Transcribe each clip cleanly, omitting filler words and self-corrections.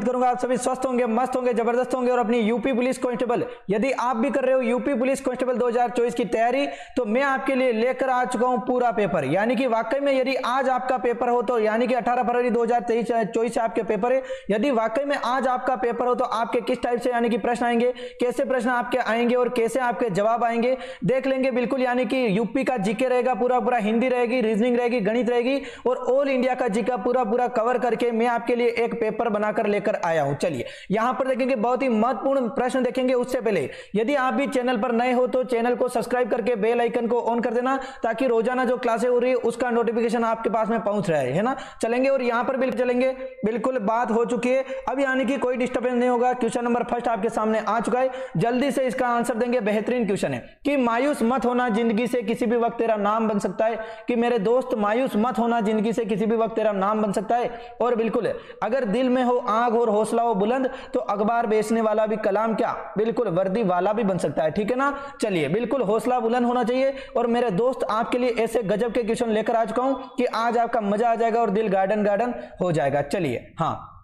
करूंगा आप सभी स्वस्थ होंगे, मस्त होंगे, जबरदस्त होंगे और अपनी यूपी पुलिस कांस्टेबल, यदि आप भी कर रहे हो यूपी पुलिस कांस्टेबल 2024 की तैयारी, तो मैं आपके लिए लेकर आ चुका हूं पूरा पेपर। यानी कि वाकई में यदि आज आपका पेपर हो तो यानी कि 18 फरवरी 2024 से आपके पेपर है, यदि वाकई में आज आपका पेपर हो तो आपके किस टाइप से यानी कि प्रश्न आएंगे, कैसे प्रश्न आपके आएंगे और कैसे आपके जवाब आएंगे देख लेंगे बिल्कुल। यानी कि यूपी का जीके रहेगा पूरा पूरा, हिंदी रहेगी, रीजनिंग रहेगी, गणित रहेगी और ऑल इंडिया का जीके पूरा पूरा कवर करके मैं आपके लिए एक पेपर बनाकर लेकर आया हूं। चलिए यहां पर देखेंगे बहुत ही महत्वपूर्ण प्रश्न देखेंगे। उससे पहले यदि आप भी चैनल पर नए हो तो चैनल को सब्सक्राइब करके बेल आइकन को ऑन कर देना, ताकि रोजाना जो क्लासें हो रही है उसका नोटिफिकेशन आपके पास में पहुंच रहा है ना। चलेंगे और यहां पर बिल्कुल चलेंगे, बिल्कुल बात हो चुकी है अब, यानी कि कोई डिस्टर्बेंस नहीं होगा। क्वेश्चन नंबर फर्स्ट आपके सामने आ चुका है, जल्दी से इसका आंसर देंगे। बेहतरीन क्वेश्चन है कि मायूस मत होना, जिंदगी से किसी भी वक्त तेरा नाम बन सकता है। कि मेरे दोस्त मायूस मत होना, जिंदगी से किसी भी वक्त तेरा नाम बन सकता है। और बिल्कुल अगर दिल में हो आग और हौसला हो बुलंद तो अखबार बेचने वाला भी कलाम क्या बिल्कुल वर्दी वाला भी बन सकता है, ठीक है ना। चलिए बिल्कुल हौसला बुलंद होना चाहिए। और मेरे दोस्त आपके लिए ऐसे गजब के क्वेश्चन लेकर आ चुका हूं कि आज आपका मजा आ जाएगा और दिल गार्डन गार्डन हो जाएगा। चलिए हाँ,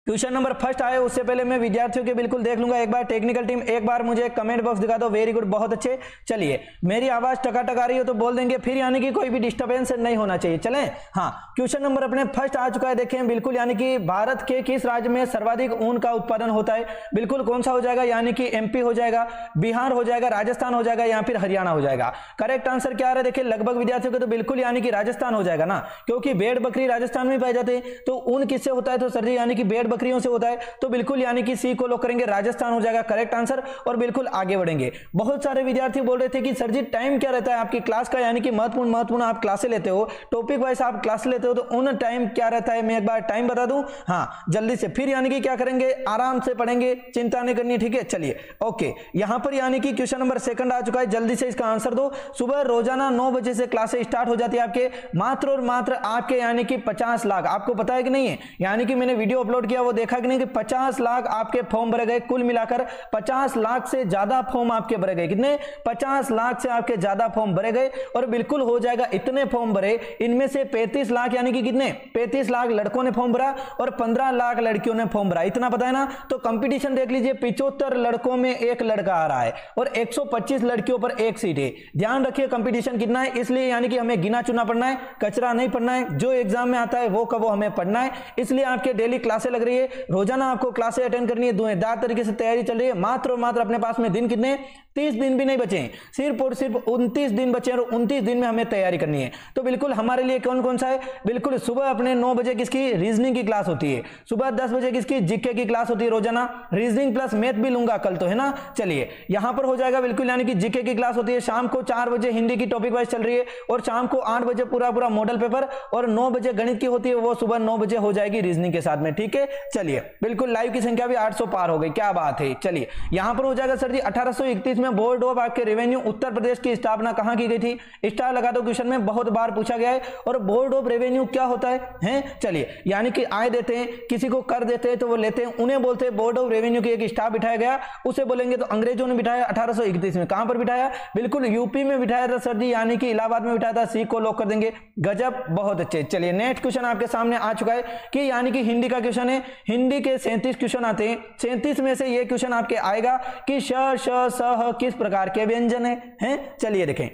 क्वेश्चन नंबर फर्स्ट आए उससे पहले मैं विद्यार्थियों के बिल्कुल देख लूंगा एक बार। टेक्निकल टीम एक बार मुझे कमेंट बॉक्स दिखा दो, वेरी गुड, बहुत अच्छे। चलिए मेरी आवाज टकाटक आ रही हो तो बोल देंगे फिर, यानी कि कोई भी डिस्टर्बेंस नहीं होना चाहिए। चलें हाँ, क्वेश्चन नंबर अपने फर्स्ट आ चुका है, देखें बिल्कुल। यानी कि भारत के किस राज्य में सर्वाधिक ऊन का उत्पादन होता है? बिल्कुल कौन सा हो जाएगा, यानी कि एमपी हो जाएगा, बिहार हो जाएगा, राजस्थान हो जाएगा या फिर हरियाणा हो जाएगा। करेक्ट आंसर क्या आ रहा है देखिए लगभग विद्यार्थियों को, तो बिल्कुल यानी कि राजस्थान हो जाएगा ना, क्योंकि भेड़ बकरी राजस्थान में पाए जाते हैं। तो ऊन किससे होता है? तो सर जी यानी कि भेड़ बकरियों से होता है। तो बिल्कुल यानी कि सी को लॉक करेंगे, राजस्थान हो जाएगा करेक्ट आंसर। और बिल्कुल आगे बढ़ेंगे। बहुत सारे विद्यार्थी बोल रहे थे कि सर जी टाइम क्या रहता है आपकी क्लास का, यानी कि महत्वपूर्ण आप क्लासें लेते हो, टॉपिक वाइज आप क्लास लेते हो, तो उन टाइम क्या रहता है मैं एक बार टाइम बता दूं। हाँ जल्दी से, फिर यानी कि क्या करेंगे, आराम से पढ़ेंगे, चिंता नहीं करनी, ठीक है। चलिए ओके, यहां पर यानी कि क्वेश्चन नंबर सेकंड आ चुका है, जल्दी से इसका आंसर दो। सुबह रोजाना 9 बजे से क्लासें स्टार्ट हो जाती है आपके, मात्र और मात्र आपके यानी कि 50 लाख, आपको पता है कि नहीं है, यानी कि मैंने वीडियो अपलोड किया वो देखा कि नहीं, कि 50 लाख आपके फॉर्म भरे गए, कुल मिलाकर 50 लाख से ज्यादा फॉर्म आपके भरे गए। कितने? 50 लाख से आपके ज्यादा फॉर्म भरे गए। और बिल्कुल हो जाएगा, इतने फॉर्म भरे, इनमें से 35 लाख यानी कि कितने, 35 लाख लड़कों ने फॉर्म भरा और 15 लाख लड़कियों ने फॉर्म भरा, इतना पता है ना। तो कंपटीशन देख लीजिए, 75 लड़कों में एक लड़का आ रहा है और 125 लड़कियों पर एक सीट है। ध्यान रखिए कंपटीशन कितना है, इसलिए यानी कि हमें गिना चुना पढ़ना है, कचरा नहीं पढ़ना है, जो एग्जाम में आता है वो का वो हमें पढ़ना है। इसलिए आपके डेली क्लासें लग रही है, रोजाना आपको क्लासें अटेंड करनी है, धुएंधार तरीके से तैयारी चल रही है। मात्र और मात्र अपने पास में दिन कितने, 30 दिन भी नहीं बचे हैं, सिर्फ और सिर्फ 29 दिन बचे हैं और 29 दिन में हमें तैयारी करनी है। तो बिल्कुल हमारे लिए कौन कौन सा है, बिल्कुल सुबह अपने 9 बजे किसकी रीजनिंग की क्लास होती है, सुबह 10 बजे किसकी जीके की क्लास होती है रोजाना, रीजनिंग प्लस मैथ भी लूंगा कल तो, है ना। चलिए यहां पर हो जाएगा बिल्कुल, यानी कि जीके की क्लास होती है शाम को 4 बजे, हिंदी की टॉपिक वाइज चल रही है, और शाम को 8 बजे पूरा पूरा मॉडल पेपर, और 9 बजे गणित की होती है, वो सुबह 9 बजे हो जाएगी रीजनिंग के साथ में, ठीक है। चलिए बिल्कुल लाइव की संख्या भी 800 पार हो गई, क्या बात है। चलिए यहां पर हो जाएगा सर जी 1831 में बोर्ड ऑफ आपके रेवेन्यू उत्तर प्रदेश की स्थापना कहां की गई थी? स्टार लगा दो, क्वेश्चन में बहुत बार पूछा गया है। और बोर्ड ऑफ रेवेन्यू क्या होता है? चलिए यानी कि आय देते हैं, किसी को कर देते हैं तो वो लेते हैं, उन्हें बोलते हैं बोर्ड ऑफ रेवेन्यू की एक स्टाफ बिठाया गया, उसे बोलेंगे। तो अंग्रेजों ने बिठाया 1831 में, कहां पर बिठाया? बिल्कुल यूपी में बिठाया था सर जी, यानी कि इलाहाबाद में बिठाया था, सी को लॉक कर देंगे, गजब, बहुत अच्छे। चलिए नेक्स्ट क्वेश्चन आपके सामने आ चुका है कि यानी कि हिंदी का क्वेश्चन है, हिंदी के 37 क्वेश्चन आते हैं, 37 में से ये क्वेश्चन आपके आएगा कि श श स ह किस प्रकार के व्यंजन हैं? चलिए देखें,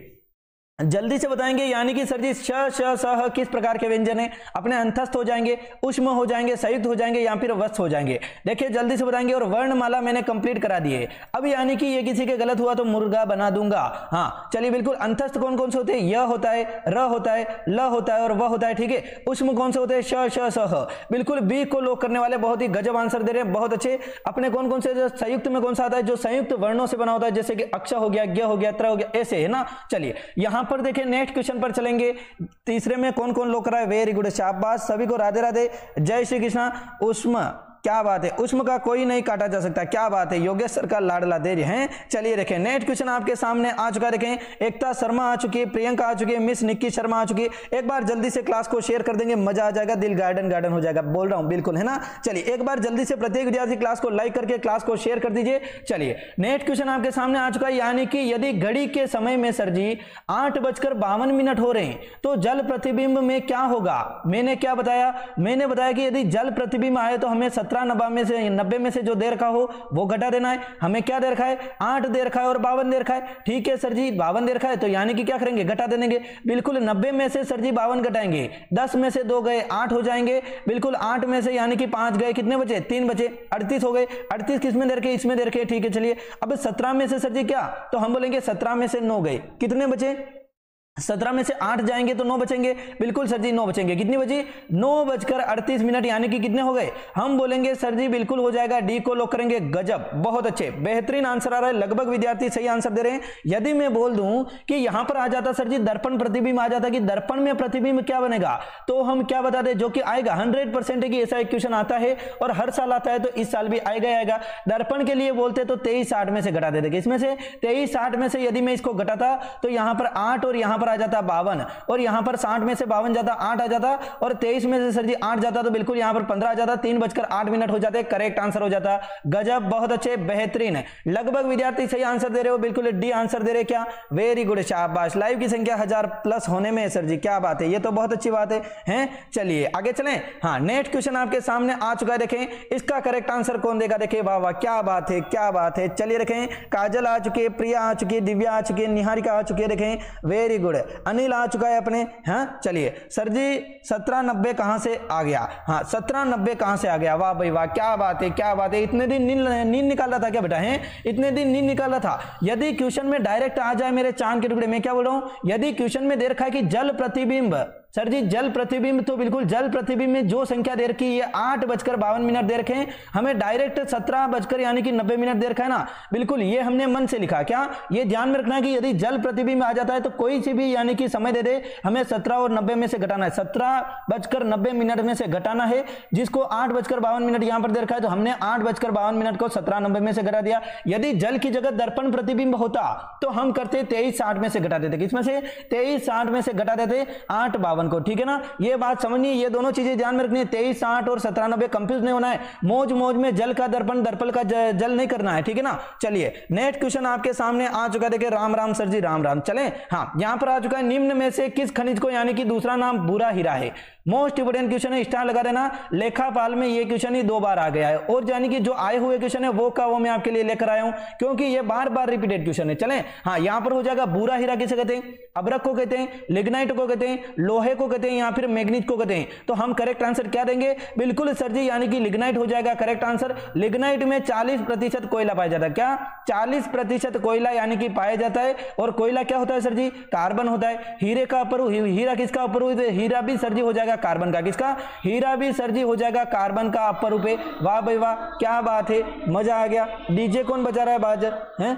जल्दी से बताएंगे, यानी कि सर जी श श स ह किस प्रकार के व्यंजन है? अपने अंतस्थ हो जाएंगे, उष्म हो जाएंगे, संयुक्त हो जाएंगे या फिर वस्त हो जाएंगे। देखिए जल्दी से बताएंगे। और वर्णमाला मैंने कंप्लीट करा दी है। अब यानी कि ये किसी के गलत हुआ तो मुर्गा बना दूंगा। हाँ चलिए बिल्कुल, अंतस्थ कौन कौन से होते हैं? य होता है, र होता है, ल होता है और व होता है, ठीक है। उष्म कौन से होते हैं? श श स ह। बिल्कुल बी को लॉक करने वाले बहुत ही गजब आंसर दे रहे हैं, बहुत अच्छे। अपने कौन कौन से? संयुक्त में कौन सा आता है? जो संयुक्त वर्णों से बना होता है, जैसे कि अक्ष हो गया, ज्ञ हो गया, त्र हो गया, ऐसे, है ना। चलिए यहां पर देखिए नेक्स्ट क्वेश्चन पर चलेंगे। तीसरे में कौन कौन लोग रहा है? वेरी गुड, शाबाश, सभी को राधे राधे, जय श्री कृष्णा। उष्म, क्या बात है, उष्म का कोई नहीं काटा जा सकता, क्या बात है, योगेश सर का लाडला दे रहे हैं। चलिए देखें नेक्स्ट क्वेश्चन आपके सामने आ चुका है। देखें एकता शर्मा आ चुकी है, प्रियंका आ चुकी है, मिस निक्की शर्मा आ चुकी है। एक बार जल्दी से क्लास को शेयर कर देंगे, मजा आ जाएगा, दिल गार्डन गार्डन हो जाएगा, बोल रहा हूं बिल्कुल, है ना। चलिए एक बार जल्दी से प्रत्येक विद्यार्थी क्लास को लाइक करके क्लास को शेयर कर दीजिए। चलिए नेक्स्ट क्वेश्चन आपके सामने आ चुका है, यानी कि यदि घड़ी के समय में सर जी 8:52 हो रहे हैं तो जल प्रतिबिंब में क्या होगा? मैंने क्या बताया? मैंने बताया कि यदि जल प्रतिबिंब आए तो हमें 17 90 में से जो दे रखा हो वो घटा देना है। हमें क्या दे रखा है, 8 दे रखा है और 52 दे रखा है। ठीक है सर जी, 52 दे रखा है तो यानी कि क्या करेंगे, घटा देंगे। बिल्कुल 90 में से सर जी 52 घटाएंगे, 10 में से 2 गए 8 हो जाएंगे। बिल्कुल 8 में से यानी कि 5 गए, कितने बचे, 3 बचे, 38 हो गए। 38 किसमें दे रखे, इसमें दे रखे। ठीक है चलिए, अब 17 में से सर जी क्या, तो हम बोलेंगे 17 में से 9 गए, कितने बचे, 17 में से 8 जाएंगे तो 9 बचेंगे। बिल्कुल सर जी 9 बचेंगे, कितनी बची, 9:38 यानी कि कितने हो गए, हम बोलेंगे सर जी बिल्कुल हो जाएगा, डी को लॉक करेंगे। गजब, बहुत अच्छे, बेहतरीन आंसर आ रहा है, लगभग विद्यार्थी सही आंसर दे रहे हैं। यदि मैं बोल दूं कि यहां पर आ जाता सर जी दर्पण प्रतिबिंब आ जाता कि दर्पण में प्रतिबिंब क्या बनेगा, तो हम क्या बता दें, जो कि आएगा 100% है कि ऐसा एक क्वेश्चन आता है और हर साल आता है, तो इस साल भी आएगा आएगा। दर्पण के लिए बोलते तो 2360 में से घटा देते, इसमें से 2360 में से यदि मैं इसको घटाता तो यहां पर 8 और यहां पर आ जाता 52 और यहां पर 60 में से 52 जाता 8 आ जाता और 23 में से सर जी 8 जाता तो बिल्कुल यहां पर 15 आ जाता, 3:08 हो जाते, करेक्ट आंसर हो जाता। गजब, बहुत अच्छे, बेहतरीन है, लगभग विद्यार्थी सही आंसर दे रहे हो, बिल्कुल डी आंसर दे रहे, क्या, वेरी गुड, शाबाश। लाइव की संख्या 1000+ होने में सर जी, क्या बात है, ये तो बहुत अच्छी बात है। चलिए आगे चलें। हाँ, नेक्स्ट क्वेश्चन आपके सामने आ चुका है, देखें इसका करेक्ट आंसर कौन देगा, देखें, वाह वाह, क्या बात है, क्या बात है। चलिए देखें, काजल आ चुकी है, प्रिया आ चुकी है, दिव्या आ चुकी है, निहारिका आ चुकी है, देखें वेरी गुड, अनिल आ चुका है अपने। हाँ चलिए सर जी 1790 कहां से आ गया, हाँ 1790 कहां से आ गया, वाह भाई वाह, क्या बात है, क्या बात है। इतने दिन नींद निकाला था क्या बेटा, है इतने दिन नींद निकाला था। यदि क्वेश्चन में डायरेक्ट आ जाए मेरे चांद के टुकड़े, मैं क्या बोल रहा हूं, यदि क्वेश्चन में दे रखा है कि जल प्रतिबिंब, सर जी जल प्रतिबिंब, तो बिल्कुल जल प्रतिबिंब में जो संख्या दे रखी है 8:52 दे रखे हैं, हमें डायरेक्ट 17 यानी कि 90 दे रखा है ना, बिल्कुल ये हमने मन से लिखा। क्या, ये ध्यान में रखना है कि यदि जल प्रतिबिंब आ जाता है तो कोई सी भी यानी कि समय दे दे, हमें 17 और 90 में से घटाना है, 17:90 में से घटाना है। जिसको 8:52 यहां पर दे रखा है तो हमने 8:52 को 17:90 में से घटा दिया। यदि जल की जगह दर्पण प्रतिबिंब होता तो हम करते 2360 में से घटा देते, किसमें से 2360 में से घटा देते 852 को। ठीक है ना, ये बात समझनी, ये दोनों चीजें ध्यान में रखनी है, 2360 और 1790 कंफ्यूज नहीं होना है। मौज में जल का दर्पण, दर्पण का जल नहीं करना है, ठीक है ना। चलिए नेक्स्ट क्वेश्चन आपके सामने आ चुका है, देखिए राम राम सर जी, राम राम। चले, हाँ यहां पर आ चुका है, निम्न में से किस खनिज को यानी कि दूसरा नाम भूरा हीरा है। मोस्ट इंपोर्टेंट क्वेश्चन है, स्टार लगा देना। लेखापाल में ये क्वेश्चन ही 2 बार आ गया है और यानी कि जो आए हुए क्वेश्चन है वो का वो मैं आपके लिए लेकर आया हूं, क्योंकि ये बार बार रिपीटेड क्वेश्चन है। चलें, हाँ यहां पर हो जाएगा भूरा हीरा किसे कहते हैं, अभ्रक को कहते हैं, लिग्नाइट को कहते हैं, लोहे को कहते हैं या फिर मैग्नीज को कहते हैं। तो हम करेक्ट आंसर क्या देंगे, बिल्कुल सर जी यानी कि लिग्नाइट हो जाएगा करेक्ट आंसर। लिग्नाइट में 40% कोयला पाया जाता है, क्या 40% कोयला यानी कि पाया जाता है। और कोयला क्या होता है सर जी, कार्बन होता है। हीरे का अपर, हीरा किसका अपर, हीरा भी सर जी हो जाएगा कार्बन का, किसका, हीरा भी सर जी हो जाएगा कार्बन का अपर रूप है। वाह भाई वाह, क्या बात है, मजा आ गया। डीजे कौन बजा रहा है, बाजर है,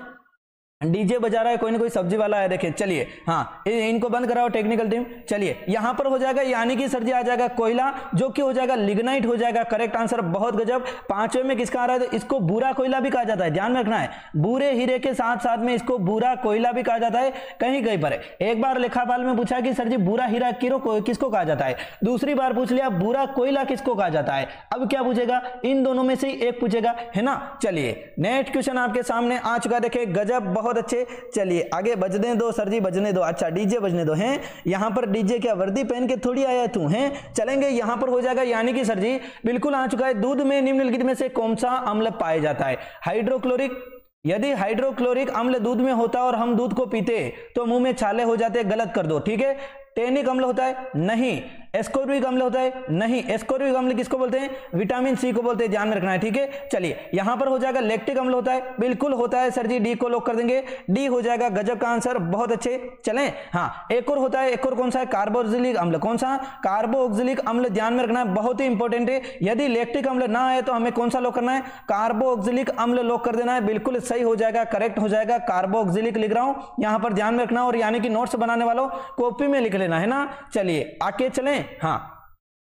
डीजे बजा रहा है कोई ना कोई सब्जी वाला है, देखिए। चलिए हाँ, इनको बंद कराओ टेक्निकल टीम। चलिए यहां पर हो जाएगा यानी कि सर जी आ जाएगा कोयला, जो कि हो जाएगा लिग्नाइट हो जाएगा करेक्ट आंसर। बहुत गजब। 5वें में किसका आ रहा है, तो इसको बुरा कोयला भी कहा जाता है, ध्यान में रखना है। बुरे हीरे के साथ साथ में इसको बुरा कोयला भी कहा जाता है कहीं कहीं पर। एक बार लेखापाल में पूछा कि सर जी बुरा हीरा किसको कहा जाता है, दूसरी बार पूछ लिया बुरा कोयला किसको कहा जाता है। अब क्या पूछेगा, इन दोनों में से ही एक पूछेगा, है ना। चलिए नेक्स्ट क्वेश्चन आपके सामने आ चुका है, देखिए गजब, बहुत अच्छे। चलिए आगे बजने दो सर जी, बजने दो, अच्छा डीजे बजने दो। हैं यहां पर डीजे क्या वर्दी पहन के थोड़ी आया तू, हैं चलेंगे। यहां पर हो जाएगा यानी कि सर जी बिल्कुल आ चुका है, दूध में निम्नलिखित में से कौन सा अम्ल पाया जाता है। हाइड्रोक्लोरिक, यदि हाइड्रोक्लोरिक अम्ल दूध में होता और हम दूध को पीते तो मुंह में छाले हो जाते, गलत कर दो, ठीक है। टेनिक अम्ल होता है, नहीं। एस्कोर्बिक अम्ल होता है, नहीं। एस्कोर्बिक अम्ल किसको बोलते हैं, विटामिन सी को बोलते हैं, ध्यान में रखना है, ठीक है। चलिए यहां पर हो जाएगा लैक्टिक अम्ल होता है, बिल्कुल होता है सर जी, डी को लॉक कर देंगे, डी हो जाएगा गजब का आंसर, बहुत अच्छे। चलें, हाँ एक और होता है, एक और कौन सा है, कार्बोक्सिलिक अम्ल। कौन सा, कार्बोक्सिलिक अम्ल, ध्यान में रखना है, बहुत ही इंपॉर्टेंट है। यदि लैक्टिक अम्ल ना आए तो हमें कौन सा लॉक करना है, कार्बोक्सिलिक अम्ल लॉक कर देना है, बिल्कुल सही हो जाएगा, करेक्ट हो जाएगा। कार्बोक्सिलिक लिख रहा हूं यहां पर, ध्यान में रखना, और यानी कि नोट्स बनाने वालों कॉपी में लिख लेना, है ना। चलिए आगे चलें, हाँ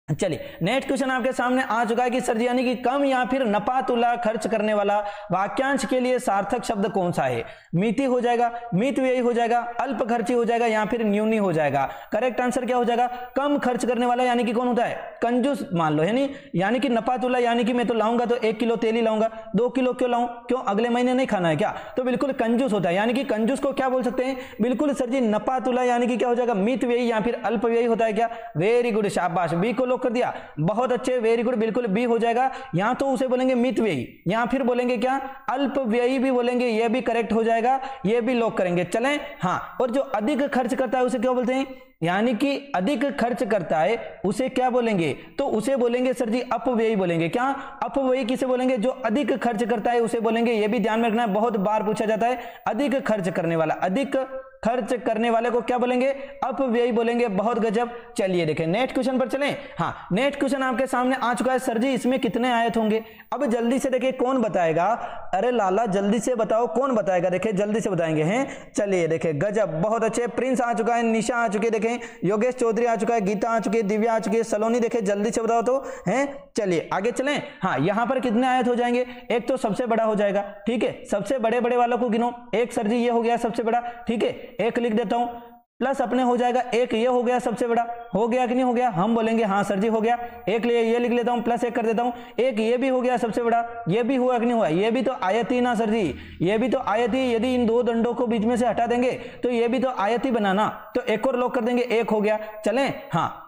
चलिए नेक्स्ट क्वेश्चन आपके सामने आ चुका है कि सर जी यानी कि कम या फिर नफा तुला खर्च करने वाला वाक्यांश के लिए सार्थक शब्द कौन सा है। मिति हो जाएगा, मित व्ययी हो जाएगा, अल्प खर्ची हो जाएगा या फिर न्यूनी हो जाएगा। करेक्ट आंसर क्या हो जाएगा, कम खर्च करने वाला यानी कि कौन होता है, कंजूस मान लो, है नहीं। यानी कि नफा तुला यानी कि मैं तो लाऊंगा तो 1 किलो तेल ही लाऊंगा, 2 किलो क्यों लाऊं, क्यों अगले महीने नहीं खाना है क्या, तो बिल्कुल कंजूस होता है। यानी कि कंजूस को क्या बोल सकते हैं, बिल्कुल सर जी नफा तुला यानी कि क्या हो जाएगा, मित व्ययी या फिर अल्प व्ययी होता है क्या। वेरी गुड, शाबाश, बी को लॉक कर दिया, बहुत अच्छे, वेरी गुड, बिल्कुल बी हो जाएगा। यहां तो उसे बोलेंगे मितव्ययी, यहां फिर बोलेंगे क्या, अल्पव्ययी भी बोलेंगे, ये भी करेक्ट हो जाएगा, ये भी लॉक करेंगे। चलें, हाँ, और जो अधिक खर्च करता है उसे क्या बोलते हैं, यानी कि अधिक खर्च करता है उसे क्या बोलेंगे, तो उसे बोलेंगे सर जी अपव्ययी बोलेंगे। क्या, अपव्ययी किसे बोलेंगे, जो अधिक खर्च करता है उसे बोलेंगे। ये भी ध्यान में रखना है, बहुत बार पूछा जाता है, अधिक खर्च करने वाला, अधिक खर्च करने वाले को क्या बोलेंगे, अपव्ययी बोलेंगे। बहुत गजब। चलिए देखें नेक्स्ट क्वेश्चन पर चलें। हाँ, नेक्स्ट क्वेश्चन आपके सामने आ चुका है। सर जी इसमें कितने आयत होंगे, अब जल्दी से देखिए कौन बताएगा, अरे लाला जल्दी से बताओ कौन बताएगा, देखिए जल्दी से बताएंगे हैं। चलिए देखें, गजब, बहुत अच्छे, प्रिंस आ चुका है, निशा आ चुकी है, देखें योगेश चौधरी आ चुका है, गीता आ चुकी है, दिव्या आ चुकी है, सलोनी, देखें जल्दी से बताओ तो हैं। चलिए आगे चलें। हाँ, यहां पर कितने आयत हो जाएंगे, एक तो सबसे बड़ा हो जाएगा, ठीक है, सबसे बड़े बड़े वालों को गिनो, एक सर जी ये हो गया सबसे बड़ा, ठीक है, एक लिख देता हूं, प्लस अपने हो जाएगा एक, ये हो गया सबसे बड़ा, हो गया कि नहीं हो गया, हम बोलेंगे हाँ सर जी हो गया, एक ये लिख लेता हूं, प्लस एक कर देता हूं, एक ये भी हो गया सबसे बड़ा, ये भी हुआ कि नहीं हुआ, ये भी तो आयत ही ना सर जी, ये भी तो आयत ही, यदि इन दो दंडों को बीच में से हटा देंगे तो ये भी तो आयत ही बनाना, तो एक और लॉक कर देंगे, एक हो गया। चलें, हाँ,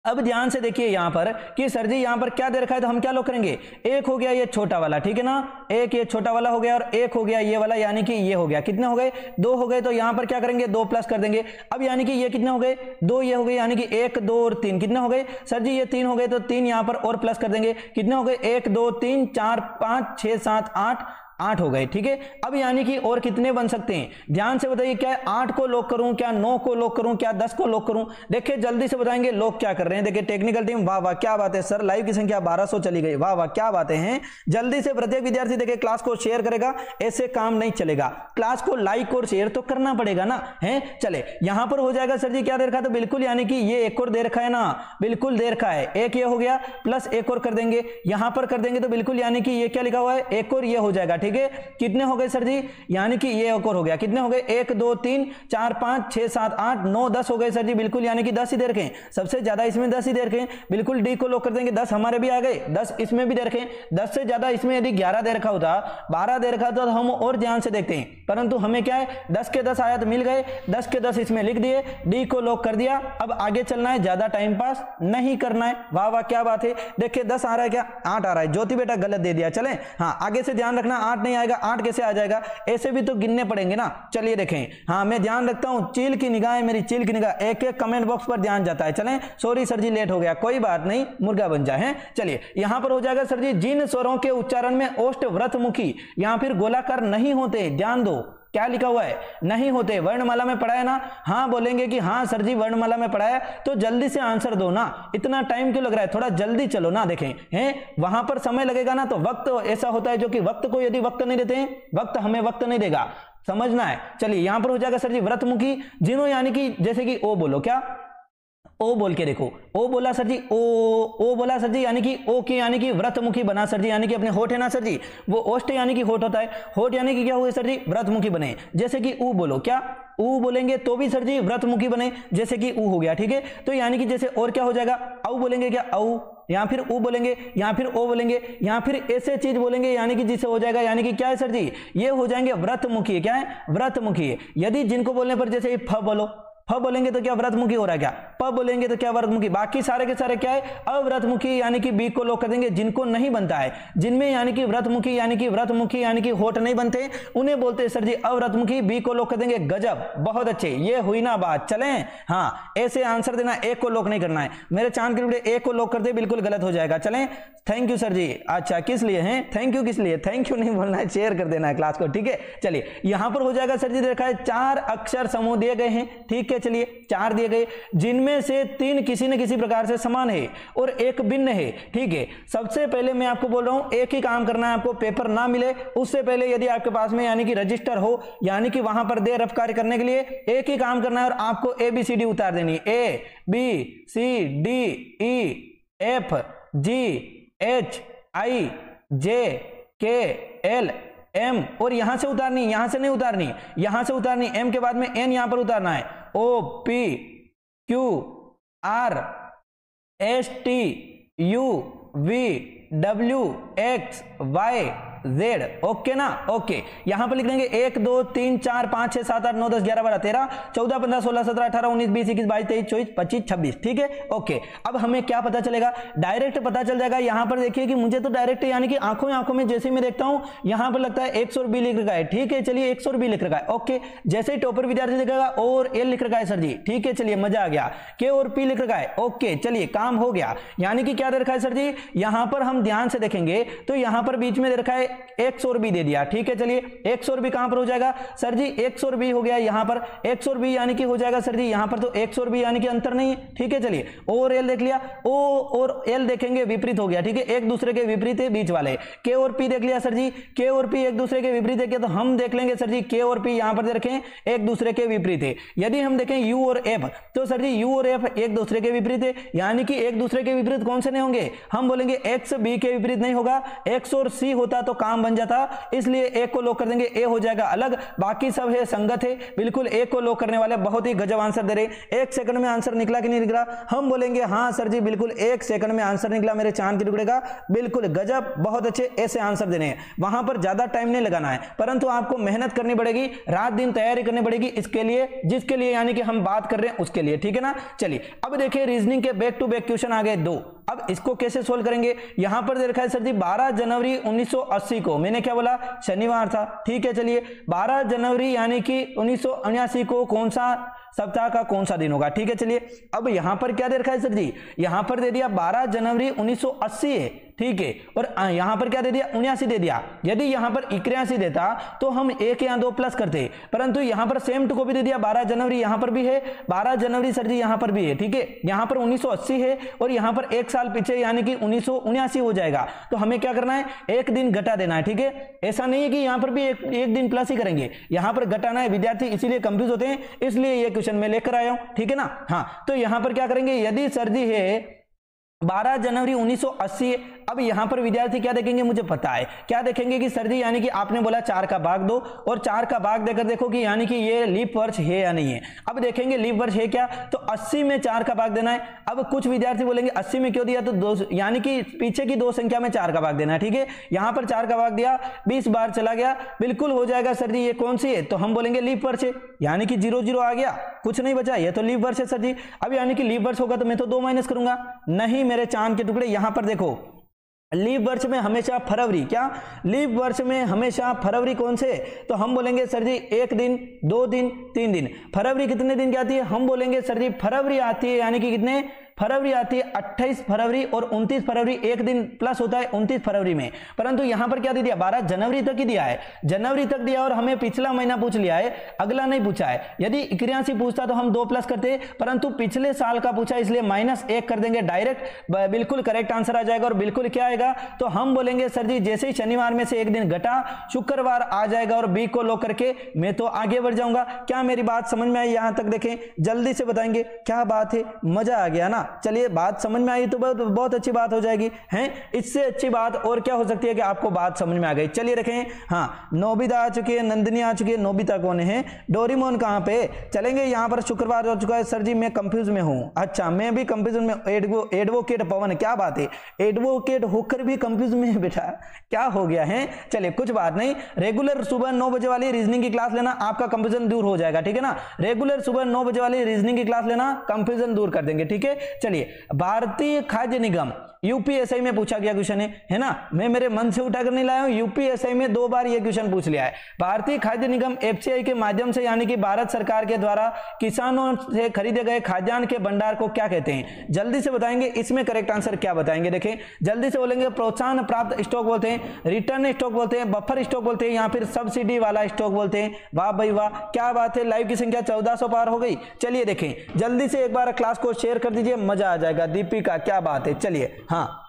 अब ध्यान से देखिए यहां पर कि सर जी यहां पर क्या दे रखा है, तो हम क्या लॉक करेंगे, एक हो गया ये छोटा वाला, ठीक है ना, एक ये छोटा वाला हो गया और एक हो गया ये वाला, यानी कि ये हो गया, कितने हो गए, दो हो गए, तो यहां पर क्या करेंगे, दो प्लस कर देंगे। अब यानी कि ये कितने हो गए, दो ये हो गए, यानी कि एक, दो और तीन, कितने हो गए सर जी, ये तीन हो गए, तो तीन यहां पर और प्लस कर देंगे, कितने हो गए, एक, दो, तीन, चार, पांच, छह, सात, आठ, आठ हो गए, ठीक है। अब यानी कि और कितने बन सकते हैं, ध्यान से बताइए, क्या 8 को लॉक करूं, क्या 9 को लॉक करूं, क्या 10 को लॉक करूं, देखिए जल्दी से बताएंगे लोग क्या कर रहे हैं। देखिए टेक्निकल टीम, वाह वाह क्या बात है सर, लाइव की संख्या 1200 चली गई, वाह वाह क्या बातें हैं। जल्दी से प्रत्येक विद्यार्थी देखिए क्लास को शेयर करेगा, ऐसे काम नहीं चलेगा, क्लास को लाइक और शेयर तो करना पड़ेगा ना, है। चले, यहां पर हो जाएगा सर जी क्या दे रखा है, तो बिल्कुल यानी कि ये एक और दे रखा है ना, बिल्कुल दे रखा है, एक ये हो गया, प्लस एक और कर देंगे, यहां पर कर देंगे तो बिल्कुल यानी कि ये क्या लिखा हुआ है, एक और ये हो जाएगा, ठीक है। कितने हो गए सर जी, यानी कि ये एक और हो गया, कितने हो गए, 1, 2, 3, 4, 5, 6, 7, 8, 9, 10 हो गए सर जी, बिल्कुल यानी कि 10 ही दे रखे, सबसे ज्यादा इसमें 10 ही दे रखे, बिल्कुल डी को लॉक कर देंगे, 10 हमारे भी आ गए, 10 इसमें भी दे रखे, 10 से ज्यादा इसमें यदि 11 दे रखा होता, 12 दे रखा होता तो हम और ध्यान से देखते हैं, परंतु हमें क्या है 10 के 10 आयत मिल गए, 10 के 10 इसमें लिख दिए, डी को लॉक कर दिया। अब आगे चलना है, ज्यादा टाइम पास नहीं करना है, वाह वाह क्या बात है। देखिए 10 आ रहा है, क्या 8 आ रहा है, ज्योति बेटा गलत दे दिया। चलें, हाँ आगे से ध्यान रखना, 8 नहीं आएगा, 8 कैसे आ जाएगा, ऐसे भी तो गिनने पड़ेंगे ना। चलिए देखें, हाँ मैं ध्यान रखता हूं, चील की निगाह है मेरी, चील की निगाह, एक एक कमेंट बॉक्स पर ध्यान जाता है। चलें, सॉरी सर जी लेट हो गया, कोई बात नहीं, मुर्गा बन जाए। चलिए यहां पर हो जाएगा सर जी, जिन स्वरों के उच्चारण में ओष्ठ व्रतमुखी या फिर गोलाकार नहीं होते, ध्यान दो क्या लिखा हुआ है, नहीं होते, वर्णमाला में पढ़ा है ना, हाँ बोलेंगे कि हाँ सर जी वर्णमाला में पढ़ा है, तो जल्दी से आंसर दो ना, इतना टाइम क्यों लग रहा है, थोड़ा जल्दी चलो ना। देखें हैं, वहां पर समय लगेगा ना, तो वक्त ऐसा होता है जो कि वक्त को यदि वक्त नहीं देते हैं, वक्त हमें वक्त नहीं देगा, समझना है। चलिए यहां पर हो जाएगा सर जी व्रतमुखी, जिन्हों यानी कि जैसे कि ओ बोलो, क्या ओ बोल के देखो, ओ बोला सर जी, ओ बोला सर जी, यानी कि ओ की यानी कि व्रतमुखी बना सर जी, यानी कि अपने होठ है ना सर जी, वो ओष्ठ यानी कि होठ होता है, होठ यानी कि क्या हुए सर जी, व्रतमुखी बने। जैसे कि ऊ बोलो, क्या ऊ बोलेंगे तो भी सर जी व्रतमुखी बने, जैसे कि ऊ हो गया, ठीक है। तो यानी कि जैसे और क्या हो जाएगा, औ बोलेंगे, क्या औ, या फिर ऊ बोलेंगे, या फिर ओ बोलेंगे, या फिर ऐसे चीज बोलेंगे, यानी कि जिससे हो जाएगा, यानी कि क्या है सर जी, ये हो जाएंगे व्रतमुखी। क्या है, व्रतमुखी। यदि जिनको बोलने पर जैसे फ बोलो, फ बोलेंगे तो क्या व्रतमुखी हो रहा है, क्या प बोलेंगे तो क्या व्रतमुखी, बाकी सारे के सारे क्या है अव्रतमुखी, यानी कि बी को लॉक कर देंगे। जिनको नहीं बनता है, जिनमें यानी कि व्रतमुखी यानी कि व्रतमुखी यानी कि होठ नहीं बनते, उन्हें बोलते हैं सर जी अव्रतमुखी, बी को लॉक कर देंगे। गजब, बहुत अच्छे, ये हुई ना बात। चलें, हाँ ऐसे आंसर देना, एक को लॉक नहीं करना है, मेरे चांद के बेटे एक को लॉक कर दे, बिल्कुल गलत हो जाएगा। चलें, थैंक यू सर जी। अच्छा किस लिए हैं, थैंक यू किस लिए, थैंक यू नहीं बोलना है, शेयर कर देना है क्लास को, ठीक है। चलिए यहां पर हो जाएगा सर जी, देखा है 4 अक्षर समूह दिए गए हैं, ठीक है। चलिए 4 दिए गए, जिनमें से 3 किसी न किसी प्रकार से समान है और एक भिन्न है, ठीक है। सबसे पहले मैं आपको बोल रहा हूं, एक ही काम करना है आपको, पेपर ना मिले उससे पहले यदि आपके पास में यानी कि रजिस्टर हो, यानी कि वहां पर दे रफ कार्य करने के लिए एक ही काम करना है और आपको ABCD उतार देनी, ABCDEFGHIJKL M, और यहां से उतारनी, यहां से नहीं उतारनी, यहां से उतारनी, M के बाद में N यहां पर उतारना है, OPQRSTUVWXY जेड, ओके ना, ओके। यहां पर लिख देंगे 1 2 3 4 5 6 7 8 9 10 11 12 13 14 15 16 17 18 19 20 21 22 23 24 25 26, ठीक है, ओके। अब हमें क्या पता चलेगा, डायरेक्ट पता चल जाएगा। यहां पर देखिए कि मुझे तो डायरेक्ट यानी कि आंखों में जैसे मैं देखता हूं यहां पर लगता है एक्स और बी लिख रखा है, ठीक है, चलिए एक्स और बी लिख रखा है, ओके। जैसे ही टॉपर विद्यार्थी लिखेगा और एल लिख रखा है सर जी, ठीक है, चलिए मजा आ गया। के और पी लिख रखा है, ओके, चलिए काम हो गया। यानी कि क्या दे रखा है सर जी, यहां पर हम ध्यान से देखेंगे तो यहां पर बीच में दे रखा है एक्स और बी दे दिया, ठीक है, चलिए एक्स और बी कहां पर हो जाएगा सर जी, एक्स और बी हो गया यहां पर, एक्स और बी यानी कि हो जाएगा सर जी यहां पर, तो एक्स और बी यानी कि अंतर नहीं है, ठीक है, चलिए ओ और एल देख लिया, ओ और एल देखेंगे विपरीत हो गया, ठीक है, एक दूसरे के विपरीत है बीच वाले। के और पी देख लिया सर जी, के और पी एक दूसरे के विपरीत है, तो हम देख लेंगे सर जी के और पी यहां पर रखें एक दूसरे के विपरीत है। यदि हम देखें यू और एफ तो सर जी यू और एफ एक दूसरे के विपरीत है, यानी कि एक दूसरे के विपरीत कौन से नहीं होंगे, हम बोलेंगे एक्स बी के विपरीत नहीं होगा, एक्स और सी होता तो काम बन जाता, इसलिए ए को लॉक कर देंगे, ए हो जाएगा अलग, बाकी सब है संगत है, बिल्कुल ए को लॉक करने वाले बहुत ही गजब आंसर दे रहे। 1 सेकंड में आंसर निकला कि नहीं निकला, हम बोलेंगे हाँ सर जी बिल्कुल 1 सेकंड में आंसर निकला मेरे चांद के टुकड़े का, बिल्कुल गजब, बहुत अच्छे, ऐसे आंसर देने हैं, वहां पर ज्यादा टाइम नहीं लगाना है, परंतु आपको मेहनत करनी पड़ेगी, रात दिन तैयारी करनी पड़ेगी इसके लिए, जिसके लिए यानी कि हम बात कर रहे हैं उसके लिए, ठीक है ना। चलिए अब देखिए रीजनिंग के बैक टू बैक क्वेश्चन आ गए 2। अब इसको कैसे सोल्व करेंगे, यहां पर दे रखा है सर जी 12 जनवरी 1980 को, मैंने क्या बोला, शनिवार था, ठीक है, चलिए 12 जनवरी यानी कि 1979 को कौन सा सप्ताह का कौन सा दिन होगा, ठीक है, चलिए अब यहां पर क्या दे रखा है सर जी, यहां पर दे दिया 12 जनवरी 1980 है, ठीक है, और यहां पर क्या दे दिया 79 दे दिया। यदि यहां पर 81 देता तो हम 1 या 2 प्लस करते, परंतु यहां पर सेम टू को भी दे दिया, 12 जनवरी यहां पर भी है, 12 जनवरी सर जी यहां पर भी है, ठीक है, यहां पर 1980 है और यहां पर 1 साल पीछे यानी कि 1979 हो जाएगा, तो हमें क्या करना है 1 दिन घटा देना है, ठीक है, ऐसा नहीं है कि यहां पर भी एक दिन प्लस ही करेंगे, यहां पर घटाना है, विद्यार्थी इसीलिए कंफ्यूज होते हैं, इसलिए ये क्वेश्चन में लेकर आया हूं, ठीक है ना। हाँ तो यहां पर क्या करेंगे, यदि सर जी है 12 जनवरी 1980, अब यहां पर विद्यार्थी क्या देखेंगे, मुझे पता है क्या देखेंगे कि सर जी यानी कि आपने बोला 4 का भाग दो और 4 का भाग देकर देखो कि यानी कि ये लीप वर्ष है या नहीं है। अब देखेंगे लीप वर्ष है क्या, तो 80 में 4 का भाग देना है। अब कुछ विद्यार्थी बोलेंगे 80 में क्यों दिया, तो 2 यानी कि पीछे की 2 संख्या में 4 का भाग देना है, ठीक है, यहां पर 4 का भाग दिया 20 बार चला गया, बिल्कुल हो जाएगा सर जी, ये कौन सी है, तो हम बोलेंगे लीप वर्ष है, यानी कि 0 आ गया, कुछ नहीं बचा, ये तो लीप वर्ष है सर जी। अब यानी कि लीप वर्ष होगा तो मैं तो 2 माइनस करूंगा, नहीं मेरे चांद के टुकड़े, यहां पर देखो लीप वर्ष में हमेशा फरवरी, क्या लीप वर्ष में हमेशा फरवरी कौन से, तो हम बोलेंगे सर जी 1 दिन 2 दिन 3 दिन, फरवरी कितने दिन की आती है, हम बोलेंगे सर जी फरवरी आती है यानी कि कितने, फरवरी आती है 28 फरवरी और 29 फरवरी, 1 दिन प्लस होता है 29 फरवरी में, परंतु यहां पर क्या दे दिया 12 जनवरी तक ही दिया है, जनवरी तक दिया और हमें पिछला महीना पूछ लिया है, अगला नहीं पूछा है। यदि 81 पूछता तो हम 2 प्लस करते, परंतु पिछले साल का पूछा इसलिए -1 कर देंगे, डायरेक्ट बिल्कुल करेक्ट आंसर आ जाएगा। और बिल्कुल क्या आएगा, तो हम बोलेंगे सर जी जैसे ही शनिवार में से 1 दिन घटा शुक्रवार आ जाएगा और बी को लॉक करके मैं तो आगे बढ़ जाऊंगा। क्या मेरी बात समझ में आई, यहां तक देखें, जल्दी से बताएंगे, क्या बात है, मजा आ गया ना। चलिए बात समझ में आई तो बहुत अच्छी बात हो जाएगी, हैं, इससे अच्छी बात और क्या हो सकती है कि आपको बात समझ में आ गई। चलिए रखें, हाँ नोबिता आ चुकी है, नंदिनी आ चुकी है, नोबिता कौन है, डोरीमोन कहां पे, चलेंगे यहां पर शुक्रवार हो चुका है सर जी, मैं कंफ्यूज में हूं, अच्छा मैं भी कंफ्यूज में, एडवोकेट पवन, क्या बात है, एडवोकेट होकर भी कंफ्यूज में बेटा, क्या हो गया है। चलिए कुछ बात नहीं, रेगुलर सुबह 9 बजे वाली रीजनिंग की क्लास लेना, आपका कंफ्यूजन दूर हो जाएगा, ठीक है ना, रेगुलर सुबह 9 बजे वाली रीजनिंग की क्लास लेना, कंफ्यूजन दूर कर देंगे, ठीक है। चलिए भारतीय खाद्य निगम यूपीएसआई में पूछा गया क्वेश्चन है ना, मैं मेरे मन से उठाकर नहीं लाया हूं, यूपीएसआई में 2 बार ये क्वेश्चन पूछ लिया है। भारतीय खाद्य निगम एफसीआई के माध्यम से यानी कि भारत सरकार के द्वारा किसानों से खरीदे गए खाद्यान्न के भंडार को क्या कहते हैं, जल्दी से बताएंगे, इसमें करेक्ट आंसर क्या बताएंगे, देखें जल्दी से बोलेंगे, प्रोत्साहन प्राप्त स्टॉक बोलते हैं, रिटर्न स्टॉक बोलते हैं, बफर स्टॉक बोलते हैं, या फिर सब्सिडी वाला स्टॉक बोलते हैं। वाह भाई वाह, क्या बात है, लाइव की संख्या 1400 पार हो गई। चलिए देखें, जल्दी से एक बार क्लास को शेयर कर दीजिए, मजा आ जाएगा। दीपिका क्या बात है, चलिए हाँ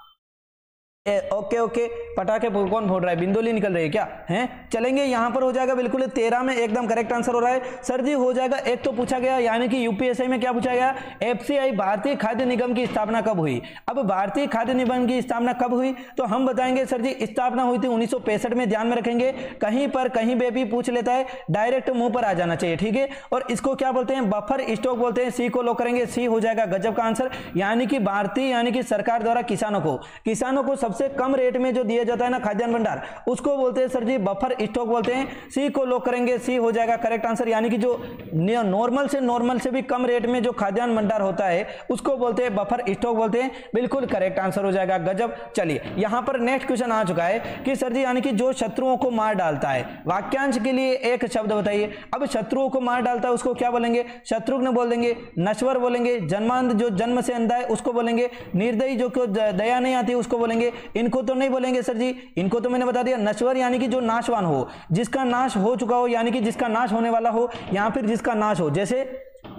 ओके ओके, पटाखे कौन फोड़ रहा है, बिंदुली निकल रही है क्या, हैं, चलेंगे यहां पर हो जाएगा बिल्कुल 13 में एकदम करेक्ट आंसर हो रहा है सर जी, हो जाएगा। एक तो पूछा गया यानी कि यूपीएसआई में क्या पूछा गया, एफसीआई भारतीय खाद्य निगम की स्थापना कब हुई। अब भारतीय खाद्य निगम की स्थापना कब हुई, तो हम बताएंगे सर जी स्थापना हुई थी 1965 में, ध्यान में रखेंगे, कहीं पर कहीं पे भी पूछ लेता है, डायरेक्ट मुंह पर आ जाना चाहिए, ठीक है। और इसको क्या बोलते हैं, बफर स्टॉक बोलते हैं, सी को लो करेंगे, सी हो जाएगा गजब का आंसर, यानी कि भारतीय यानी कि सरकार द्वारा किसानों को सबसे कम रेट में जो दिया जाता है ना खाद्यान्न भंडार, उसको बोलते हैं सर जी बफर स्टॉक बोलते हैं। सी को लॉक करेंगे, सी हो जाएगा करेक्ट आंसर, यानी कि जो नॉर्मल से भी कम रेट में जो खाद्यान्न भंडार होता है उसको बोलते हैं बफर स्टॉक बोलते हैं, बिल्कुल करेक्ट आंसर हो जाएगा। गजब। चलिए यहां पर नेक्स्ट क्वेश्चन आ चुका है कि सर जी यानी कि जो शत्रुओं को मार डालता है, वाक्यांश के लिए एक शब्द बताइए। अब शत्रुओं को मार डालता है उसको क्या बोलेंगे? शत्रुघ्न बोल देंगे, नश्वर बोलेंगे, जन्मांध जो जन्म से अंधा है उसको बोलेंगे, निर्दयी जो को दया नहीं आती उसको बोलेंगे। इनको तो नहीं बोलेंगे सर जी, इनको तो मैंने बता दिया। नश्वर यानी कि जो नाशवान हो, जिसका नाश हो चुका हो, यानी कि जिसका नाश होने वाला हो, या फिर जिसका नाश हो। जैसे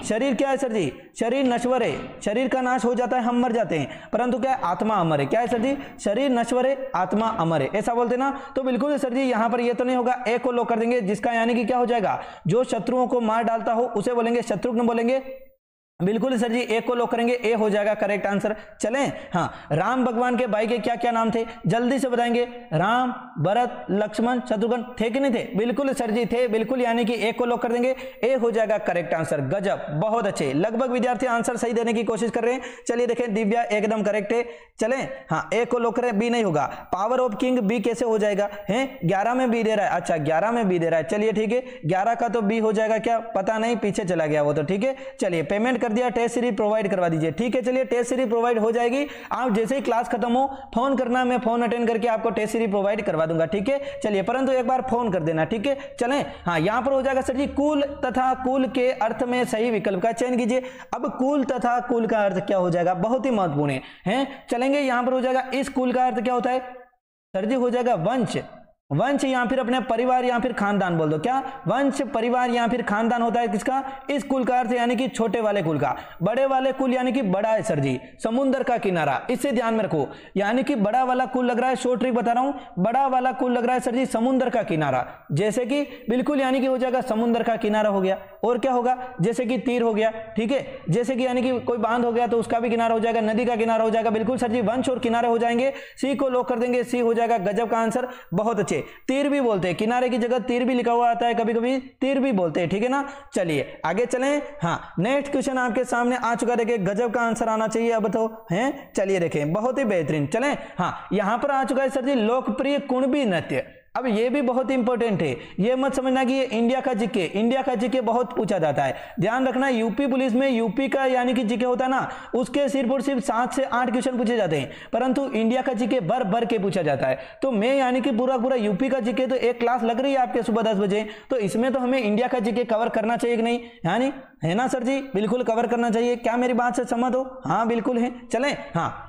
शरीर क्या है सर जी? शरीर नश्वर है, शरीर का नाश हो जाता है, हम मर जाते हैं, परंतु क्या है? आत्मा अमर है। क्या है सर जी? शरीर नश्वर है, आत्मा अमर है, ऐसा बोलते ना। तो बिल्कुल सर जी यहां पर ये तो नहीं होगा, ए को लॉक कर देंगे, जिसका यानी कि क्या हो जाएगा? जो शत्रुओं को मार डालता हो उसे बोलेंगे शत्रुघ्न बोलेंगे, बिल्कुल सर जी ए को लॉक करेंगे, ए हो जाएगा करेक्ट आंसर। चलें, हाँ, राम भगवान के भाई के क्या क्या नाम थे जल्दी से बताएंगे? राम, भरत, लक्ष्मण, शत्रुघ्न, थे कि नहीं थे? बिल्कुल सर जी थे, बिल्कुल, यानी कि ए को लॉक कर देंगे, ए हो जाएगा करेक्ट आंसर। गजब, बहुत अच्छे, लगभग विद्यार्थी आंसर सही देने की कोशिश कर रहे हैं। चलिए देखें, दिव्या एकदम करेक्ट है। चलें, हाँ, ए को लॉक करें, बी नहीं होगा। पावर ऑफ किंग बी कैसे हो जाएगा? है 11 में बी दे रहा है, अच्छा 11 में बी दे रहा है, चलिए ठीक है, 11 का तो बी हो जाएगा, क्या पता नहीं, पीछे चला गया वो तो, ठीक है। चलिए पेमेंट कर दिया, टेस्ट सीरीज प्रोवाइड करवा दीजिए, ठीक है। चलिए टेस्ट सीरीज प्रोवाइड हो जाएगी, आप जैसे ही क्लास खत्म हो फोन करना, मैं फोन अटेंड करके आपको टेस्ट सीरीज प्रोवाइड करवा दूंगा, ठीक है। चलिए, परंतु एक बार फोन कर देना, ठीक है। चलें, हाँ, यहां पर हो जाएगा सर जी कुल तथा कुल के अर्थ में सही विकल्प का चयन कीजिए। अब कुल तथा कुल का अर्थ क्या हो जाएगा? बहुत ही महत्वपूर्ण है। चलेंगे, यहां पर हो जाएगा इस कुल का अर्थ क्या होता है सर जी? हो जाएगा वंश, वंश या फिर अपने परिवार या फिर खानदान बोल दो। क्या? वंश, परिवार या फिर खानदान होता है किसका? इस कुल का अर्थ यानी कि छोटे वाले कुल का। बड़े वाले कुल यानी कि बड़ा है सर जी, समुद्र का किनारा, इससे ध्यान में रखो। यानी कि बड़ा वाला कुल लग रहा है, शॉर्ट ट्रिक बता रहा हूं, बड़ा वाला कुल लग रहा है सर जी समुद्र का किनारा, जैसे कि बिल्कुल यानी कि हो जाएगा समुद्र का किनारा हो गया। और क्या होगा? जैसे कि तीर हो गया, ठीक है, जैसे कि यानी कि कोई बांध हो गया तो उसका भी किनारा हो जाएगा, नदी का किनारा हो जाएगा, बिल्कुल सर जी वंश और किनारे हो जाएंगे। सी को लॉक कर देंगे, सी हो जाएगा गजब का आंसर, बहुत अच्छे। तीर भी बोलते हैं, किनारे की जगह तीर भी लिखा हुआ आता है, कभी कभी तीर भी बोलते हैं, ठीक है ना। चलिए आगे चलें, हाँ, नेक्स्ट क्वेश्चन आपके सामने आ चुका, देखिए गजब का आंसर आना चाहिए अब तो, हैं। चलिए देखें, बहुत ही बेहतरीन। चलें, हाँ, यहां पर आ चुका है सर जी लोकप्रिय कुणबी नृत्य। अब ये भी बहुत इंपॉर्टेंट है, ये मत समझना कि ये इंडिया का जीके, इंडिया का जीके बहुत पूछा जाता है, ध्यान रखना। यूपी पुलिस में यूपी का यानी कि जीके होता है ना, उसके सिर्फ और सिर्फ 7 से 8 क्वेश्चन पूछे जाते हैं, परंतु इंडिया का जीके भर भर के पूछा जाता है। तो मैं यानी कि पूरा पूरा यूपी का जीके, तो एक क्लास लग रही है आपके सुबह 10 बजे, तो इसमें तो हमें इंडिया का जीके कवर करना चाहिए कि नहीं, यानी है ना सर जी? बिल्कुल कवर करना चाहिए। क्या मेरी बात से सहमत हो? हाँ बिल्कुल है। चलें, हाँ,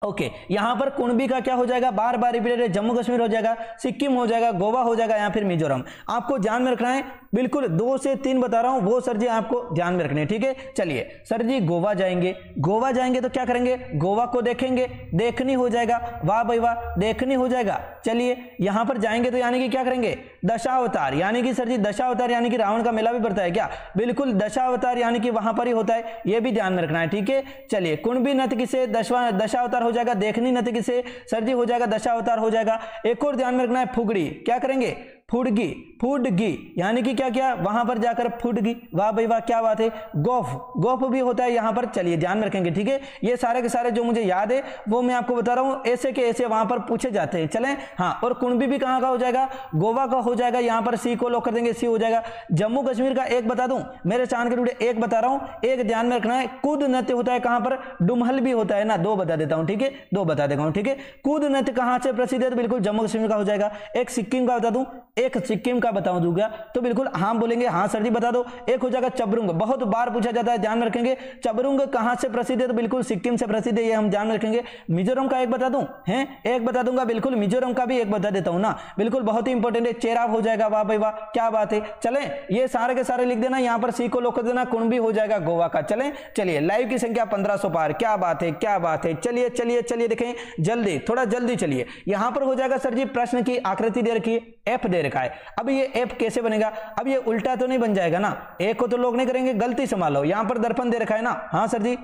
ओके, यहां पर कुणबी का क्या हो जाएगा? बार बार रिपीटेड है, जम्मू कश्मीर हो जाएगा, सिक्किम हो जाएगा, गोवा हो जाएगा, या फिर मिजोरम। आपको ध्यान में रखना है, बिल्कुल 2 से 3 बता रहा हूं, वो सर जी आपको ध्यान में रखने, ठीक है। चलिए सर जी गोवा जाएंगे, गोवा जाएंगे तो क्या करेंगे? गोवा को देखेंगे, देखनी हो जाएगा, वाह भाई वाह, देखनी हो जाएगा। चलिए यहां पर जाएंगे तो यानी कि क्या करेंगे? दशावतार, यानी कि सर जी दशावतार यानी कि रावण का मेला भी पड़ता है क्या? बिल्कुल, दशावतार यानी कि वहां पर ही होता है, ये भी ध्यान में रखना है, ठीक है। चलिए, कुणबी नृत्य किसे? दशावतार हो जाएगा, देखनी नृत्य किसे सर जी? हो जाएगा दशावतार हो जाएगा। एक और ध्यान में रखना है, फुगड़ी, क्या करेंगे? फुडगी, फुडगी यानी कि क्या किया? वहां पर जाकर फुडगी, वाह भाई वाह, क्या बात है। गोफ, गोफ भी होता है यहां पर, चलिए ध्यान में रखेंगे, ठीक है। ये सारे के सारे जो मुझे याद है वो मैं आपको बता रहा हूं, ऐसे के ऐसे वहां पर पूछे जाते हैं। चलें, हाँ, और कुणबी भी कहां का हो जाएगा? गोवा का हो जाएगा, यहां पर सी को लॉक कर देंगे, सी हो जाएगा। जम्मू कश्मीर का एक बता दूं, मेरे चांद के टुकड़े, एक बता रहा हूं, एक ध्यान में रखना है, कूद नृत्य होता है कहां पर? डुमहल भी होता है ना, 2 बता देता हूं, ठीक है, 2 बता देता हूं, ठीक है। कूद नृत्य कहां से प्रसिद्ध है? तो बिल्कुल जम्मू कश्मीर का हो जाएगा। एक सिक्किम का बता दूं, एक सिक्किम का बता दूंगा, तो बिल्कुल हाँ बोलेंगे, हाँ सर जी बता दो। एक हो जाएगा चबरुंग, बहुत बार पूछा जाता है, ध्यान में रखेंगे। चबरुंग कहां से प्रसिद्ध है? तो बिल्कुल सिक्किम से प्रसिद्ध है, ये हम ध्यान में रखेंगे। मिजोरम का एक बता दूं, हैं, एक बता दूंगा, बिल्कुल मिजोरम का भी एक बता देता हूं ना, बिल्कुल बहुत ही इंपॉर्टेंट है। चेराव हो जाएगा, वाह भाई वाह, क्या बात है। चलें, ये सारे के सारे लिख देना, यहां पर सी को लॉक कर देना, कुणबी हो जाएगा गोवा का। चलें, चलिए, लाइव की संख्या 1500 पार, क्या बात है, क्या बात है। चलिए चलिए चलिए, देखें जल्दी, थोड़ा जल्दी चलिए। यहां पर हो जाएगा सर जी प्रश्न की आकृति दे रखी है, एफ दे रखा है। अब ये एफ कैसे बनेगा? अब ये उल्टा तो नहीं बन जाएगा ना, एक को तो लोग नहीं करेंगे, गलती संभालो। यहां पर दर्पण दे रखा है ना, हाँ सर जी,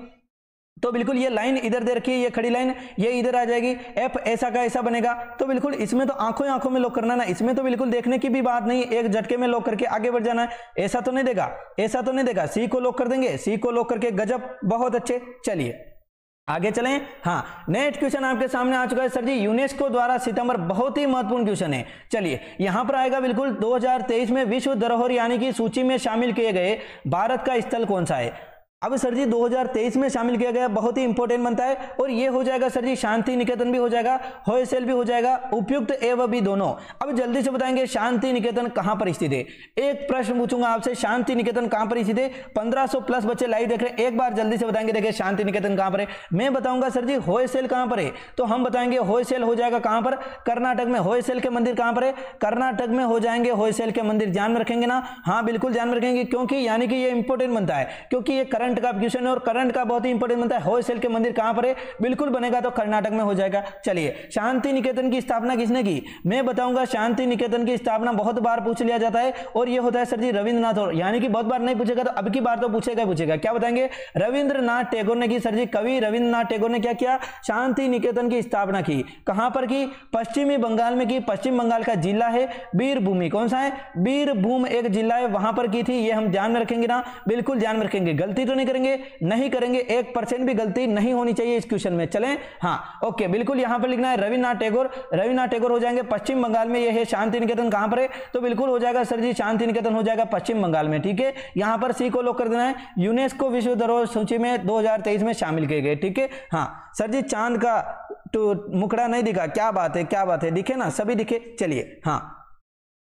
तो बिल्कुल ये लाइन इधर दे रखी है, ये खड़ी लाइन ये इधर आ जाएगी, एफ ऐसा का ऐसा बनेगा। तो बिल्कुल इसमें तो आंखों आंखों में लॉक करना ना, इसमें तो बिल्कुल देखने की भी बात नहीं, एक झटके में लॉक करके आगे बढ़ जाना है। ऐसा तो नहीं देगा, ऐसा तो नहीं देगा। सी को लॉक कर देंगे, सी को लॉक करके, गजब, बहुत अच्छे। चलिए आगे चलें। हाँ, नेक्स्ट क्वेश्चन आपके सामने आ चुका है सर जी, यूनेस्को द्वारा सितंबर, बहुत ही महत्वपूर्ण क्वेश्चन है। चलिए यहां पर आएगा बिल्कुल, 2023 में विश्व धरोहर यानी कि सूची में शामिल किए गए भारत का स्थल कौन सा है। अब सर जी 2023 में शामिल किया गया, बहुत ही इंपॉर्टेंट बनता है, और ये हो जाएगा सर जी शांति निकेतन भी हो जाएगा, होयसेल भी हो जाएगा, उपयुक्त एवं भी दोनों। अब जल्दी से बताएंगे शांति निकेतन कहां पर स्थित है। एक प्रश्न पूछूंगा आपसे, शांति निकेतन कहां पर स्थित है। 1500 प्लस बच्चे लाइव देख रहे हैं, एक बार जल्दी से बताएंगे। देखिए शांति निकेतन कहां पर है, मैं बताऊंगा सर जी होयसेल कहां पर है, तो हम बताएंगे होयसेल हो जाएगा कहां पर, कर्नाटक में। होयसेल के मंदिर कहां पर है, कर्नाटक में हो जाएंगे होयसेल के मंदिर। ध्यान में रखेंगे ना, हाँ बिल्कुल ध्यान में रखेंगे, क्योंकि यानी कि ये इंपॉर्टेंट बनता है, क्योंकि ये करंट का क्वेश्चन है और करंट का बहुत ही इंपॉर्टेंट बनता है। होयसेल के मंदिर कहां पर है, बिल्कुल बनेगा तो कर्नाटक में हो जाएगा। चलिए शांति निकेतन की स्थापना किसने की, मैं बताऊंगा। शांति निकेतन की स्थापना बहुत बार पूछ लिया जाता है, और ये होता है सर जी रविंद्रनाथ, और यानी कि बहुत बार नहीं पूछेगा तो अब की बार तो पूछेगा। क्या बताएंगे, रविंद्रनाथ टैगोर ने की सर जी, कवि रविंद्रनाथ टैगोर ने क्या किया, शांति निकेतन की स्थापना की। कहां पर की, पश्चिमी बंगाल में की। पश्चिम बंगाल का जिला है बीरभूमि, कौन सा है, बीरभूम एक जिला है, वहां पर की थी। ये हम ध्यान में रखेंगे ना, बिल्कुल ध्यान में रखेंगे, गलती तो नहीं करेंगे, नहीं करेंगे, 1% भी गलती नहीं होनी चाहिए इस क्वेश्चन में। चलें, हाँ ओके, बिल्कुल यहां पर लिखना है रविन्द्रनाथ टैगोर। रविन्द्रनाथ टैगोर हो जाएंगे पश्चिम बंगाल में, यह है शांति निकेतन कहां पर है, तो बिल्कुल हो जाएगा सर जी शांति निकेतन हो जाएगा पश्चिम बंगाल में। ठीक है, यहां पर सी को लॉक कर देना है, यूनेस्को विश्व धरोहर सूची में 2023 में शामिल किए गए। ठीक है, हाँ सर जी चांद का तो मुखड़ा नहीं दिखा, क्या बात है, क्या बात है, दिखे ना, सभी दिखे। चलिए हाँ,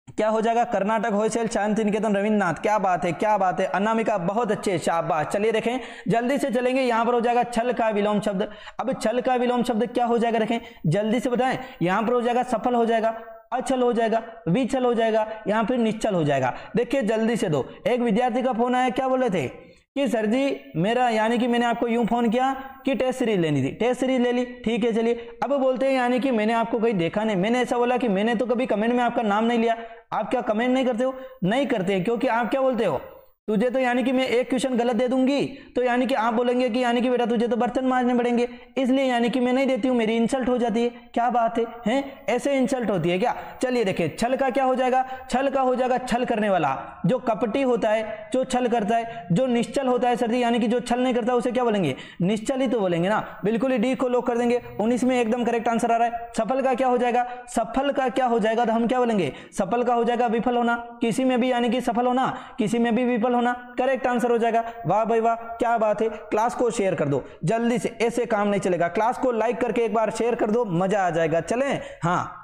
क्या हो जाएगा, कर्नाटक होयसेल शांति निकेतन रविन्द्रनाथ, क्या बात है, क्या बात है, अनामिका बहुत अच्छे, शाबाश। चलिए देखें, जल्दी से चलेंगे, यहां पर हो जाएगा छल का विलोम शब्द। अब छल का विलोम शब्द क्या हो जाएगा, देखें जल्दी से बताएं। यहां पर हो जाएगा सफल हो जाएगा, अछल हो जाएगा, विछल हो जाएगा, यहां पर निश्चल हो जाएगा। देखिए जल्दी से दो, एक विद्यार्थी का फोन आया, क्या बोले थे कि सर जी मेरा यानी कि मैंने आपको यूं फोन किया कि टेस्ट सीरीज लेनी थी, टेस्ट सीरीज ले ली। ठीक है चलिए, अब बोलते हैं यानी कि मैंने आपको कहीं देखा नहीं। मैंने ऐसा बोला कि मैंने तो कभी कमेंट में आपका नाम नहीं लिया। आप क्या कमेंट नहीं करते हो, नहीं करते हैं, क्योंकि आप क्या बोलते हो, तुझे तो यानी कि मैं एक क्वेश्चन गलत दे दूंगी तो यानी कि आप बोलेंगे कि यानी कि बेटा तुझे तो बर्तन मांजने पड़ेंगे, इसलिए यानी कि मैं नहीं देती हूं, मेरी इंसल्ट हो जाती है। क्या बात है, हैं ऐसे इंसल्ट होती है क्या। चलिए देखिए, छल का क्या हो जाएगा, छल का हो जाएगा छल करने वाला, जो कपटी होता है, जो छल करता है। जो निश्चल होता है सर जी, यानी कि जो छल नहीं करता उसे क्या बोलेंगे, निश्चल ही तो बोलेंगे ना। बिल्कुल ही डी को लॉक कर देंगे, 19 में एकदम करेक्ट आंसर आ रहा है। सफल का क्या हो जाएगा, सफल का क्या हो जाएगा, तो हम क्या बोलेंगे, सफल का हो जाएगा विफल होना, किसी में भी यानी कि सफल होना, किसी में भी विफल होना, करेक्ट आंसर हो जाएगा। वाह भाई वाह, क्या बात है। क्लास को शेयर कर दो जल्दी से, ऐसे काम नहीं चलेगा। क्लास को लाइक करके एक बार शेयर कर दो, मजा आ जाएगा। चलें, हाँ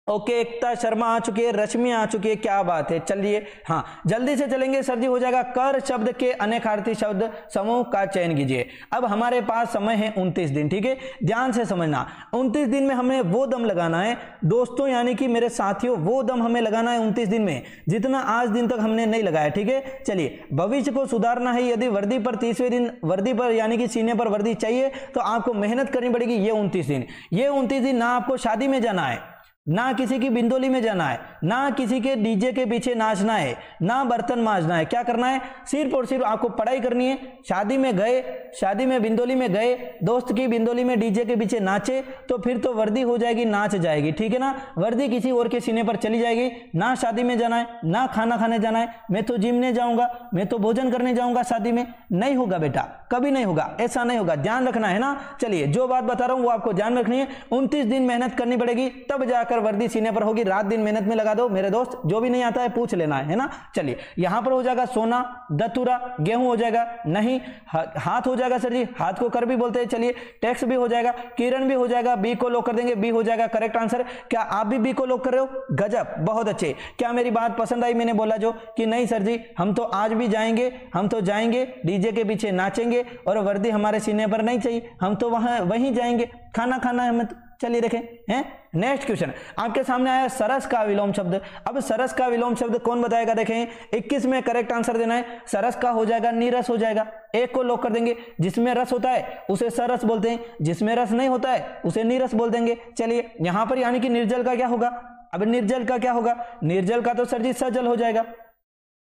ओके, एकता शर्मा आ चुकी है, रश्मि आ चुकी है, क्या बात है। चलिए हाँ, जल्दी से चलेंगे सर जी। हो जाएगा कर शब्द के अनेकार्थी शब्द समूह का चयन कीजिए। अब हमारे पास समय है 29 दिन। ठीक है, ध्यान से समझना, 29 दिन में हमें वो दम लगाना है दोस्तों, यानी कि मेरे साथियों, वो दम हमें लगाना है 29 दिन में जितना आज दिन तक हमने नहीं लगाया। ठीक है, चलिए भविष्य को सुधारना है। यदि वर्दी पर 30वें दिन, वर्दी पर यानी कि सीने पर वर्दी चाहिए तो आपको मेहनत करनी पड़ेगी। ये 29 दिन, ये 29 दिन ना आपको शादी में जाना है, ना किसी की बिंदोली में जाना है, ना किसी के डीजे के पीछे नाचना है, ना बर्तन मांजना है। क्या करना है, सिर्फ और सिर्फ आपको पढ़ाई करनी है। शादी में गए, शादी में बिंदोली में गए, दोस्त की बिंदोली में डीजे के पीछे नाचे तो फिर तो वर्दी हो जाएगी, नाच जाएगी। ठीक है ना, वर्दी किसी और के सीने पर चली जाएगी। ना शादी में जाना है, ना खाना खाने जाना है। मैं तो जिम ने जाऊंगा, मैं तो भोजन करने जाऊंगा, शादी में नहीं होगा बेटा, कभी नहीं होगा, ऐसा नहीं होगा, ध्यान रखना है ना। चलिए जो बात बता रहा हूं वो आपको ध्यान रखनी है। 29 दिन मेहनत करनी पड़ेगी, तब जाकर वर्दी सीने पर होगी। रात दिन मेहनत में लगा दो मेरे दोस्त, जो भी नहीं आता है पूछ लेना है ना। चलिए यहां पर हो जाएगा सोना, दतुरा, गेहूं हो जाएगा, नहीं हाथ हो जाएगा सर जी, हाथ को कर भी बोलते हैं। चलिए टैक्स भी हो जाएगा, किरण भी हो जाएगा, बी को लॉक कर देंगे, बी हो जाएगा करेक्ट आंसर। क्या आप भी बी को लॉक कर रहे हो, गजब, बहुत अच्छे। क्या मेरी बात पसंद आई, मैंने बोला जो कि नहीं सर जी हम तो आज भी जाएंगे, हम तो जाएंगे डीजे के पीछे नाचेंगे और वर्दी हमारे सीने पर नहीं चाहिए, हम तो वहीं जाएंगे, खाना खाना है हमें तो। चलिए देखें, हैं नेक्स्ट क्वेश्चन आपके सामने आया सरस का विलोम शब्द। अब सरस का विलोम शब्द कौन बताएगा, देखें 21 में करेक्ट आंसर देना है। सरस का हो जाएगा नीरस हो जाएगा, एक को लॉक कर देंगे। जिसमें रस होता है उसे सरस बोलते हैं, जिसमें रस नहीं होता है उसे नीरस बोल देंगे। चलिए यहां पर यानी कि निर्जल का क्या होगा, अब निर्जल का क्या होगा, निर्जल का तो सर जी सजल हो जाएगा,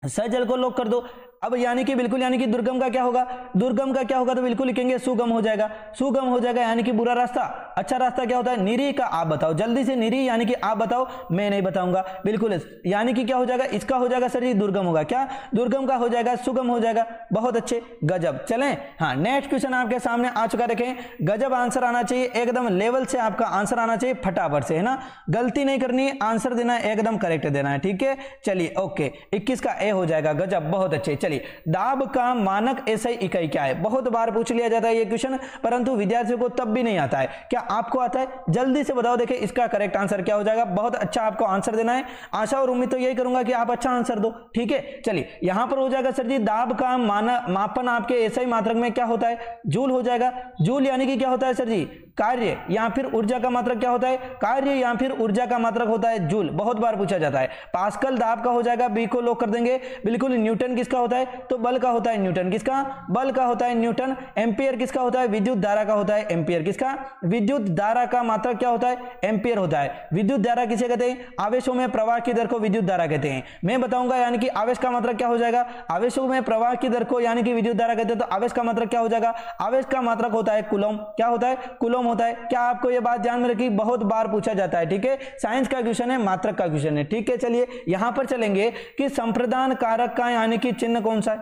सजल को लॉक कर दो। अब यानी कि बिल्कुल यानी कि दुर्गम का क्या होगा, दुर्गम का क्या होगा, तो बिल्कुल लिखेंगे सुगम हो जाएगा, सुगम हो जाएगा यानी कि बुरा रास्ता। अच्छा रास्ता क्या होता है, निरी का आप बताओ, जल्दी से निरी यानी कि आप बताओ, मैं नहीं बताऊंगा, बिल्कुल यानी कि क्या हो जाएगा, इसका हो जाएगा सर जी दुर्गम होगा, क्या दुर्गम का हो जाएगा सुगम हो जाएगा, बहुत अच्छे गजब। चलें हाँ नेक्स्ट क्वेश्चन आपके सामने आ चुका, देखें गजब आंसर आना चाहिए, एकदम लेवल से आपका आंसर आना चाहिए, फटाफट से, है ना, गलती नहीं करनी है, आंसर देना है एकदम करेक्ट देना है, ठीक है। चलिए ओके 21 का ए हो जाएगा, गजब बहुत अच्छे। चलिए दाब का मानक एसआई इकाई क्या है, बहुत बार पूछ लिया जाता है ये क्वेश्चन, परंतु विद्यार्थियों को तब भी नहीं आता है, क्या आपको आता है, जल्दी से बताओ। देखिए इसका करेक्ट आंसर क्या हो जाएगा, बहुत अच्छा आपको आंसर देना है, आशा और उम्मीद तो यही करूंगा कि आप अच्छा आंसर दो, ठीक है। चलिए यहां पर हो जाएगा सर जी दाब का मापन आपके एसआई मात्रक में क्या होता है, जूल हो जाएगा, जूल यानी कि क्या होता है सर जी कार्य या फिर ऊर्जा का मात्रक क्या होता है, कार्य या फिर ऊर्जा का मात्रक होता है जूल, बहुत बार पूछा जाता है। पास्कल दाब का हो जाएगा, बी को लॉक कर देंगे, बिल्कुल। न्यूटन किसका होता है, तो बल का होता है, न्यूटन किसका, बल का होता है न्यूटन। एम्पियर किसका होता है, विद्युत धारा का होता है, एम्पियर किसका, विद्युत धारा का मात्रक क्या होता है, एम्पियर होता है। विद्युत धारा किसे कहते हैं, आवेशों में प्रवाह की दर को विद्युत धारा कहते हैं, मैं बताऊंगा। यानी कि आवेश का मात्रक क्या हो जाएगा, आवेशों में प्रवाह की दर को यानी कि विद्युत धारा कहते हैं, तो आवेश का मात्रक क्या हो जाएगा, आवेश का मात्रक होता है कूलम, क्या होता है, कूलम होता है। क्या आपको ये बात ध्यान में रखी, बहुत बार पूछा जाता है, ठीक है, साइंस का क्वेश्चन है, मात्रक का क्वेश्चन है, ठीक है। चलिए यहां पर चलेंगे कि संप्रदान कारक का यानी कि चिन्ह कौन सा है,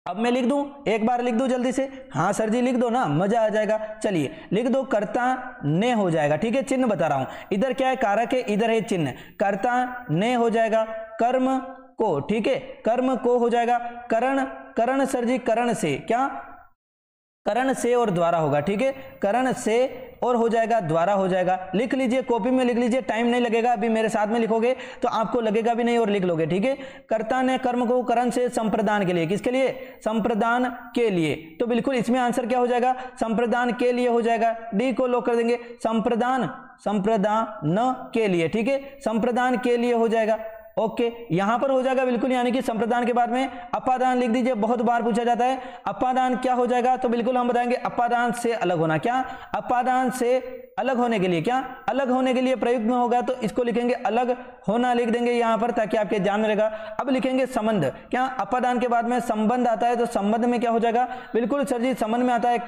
अब मैं लिख दूं, एक बार लिख दूं जल्दी से, हाँ सर जी लिख दो ना, मजा आ जाएगा। चलिए लिख दो, कर्ता ने हो जाएगा, ठीक है, चिन्ह बता रहा हूं, इधर क्या है कारक है, इधर है चिन्ह, कर्ता ने हो जाएगा, कर्म को, ठीक है, कर्म को हो जाएगा, करण, करण सर जी करण से, क्या करण से और द्वारा होगा, ठीक है, करण से और हो जाएगा द्वारा हो जाएगा। लिख लीजिए, कॉपी में लिख लीजिए, टाइम नहीं लगेगा, अभी मेरे साथ में लिखोगे तो आपको लगेगा भी नहीं और लिख लोगे, ठीक है। कर्ता ने कर्म को करण से संप्रदान के लिए, किसके लिए, संप्रदान के लिए, तो बिल्कुल इसमें आंसर क्या हो जाएगा, संप्रदान के लिए हो जाएगा, डी को लॉक कर देंगे, संप्रदान, संप्रदान के लिए, ठीक है, संप्रदान के लिए हो जाएगा, ओके। यहां पर हो जाएगा बिल्कुल यानी कि संप्रदान के बाद में अपादान लिख दीजिए, बहुत बार पूछा जाता है, अपादान क्या हो जाएगा, तो बिल्कुल हम बताएंगे अपादान से अलग होना, क्या अपादान से अलग होने के लिए, क्या अलग होने के लिए प्रयुक्त में होगा, तो इसको लिखेंगे अलग होना लिख देंगे यहां पर, ताकि आपके ध्यान में रहेगा। अब लिखेंगे संबंध, क्या अपादान के बाद में संबंध आता है, तो संबंध में क्या हो जाएगा, बिल्कुल सर जी संबंध में आता है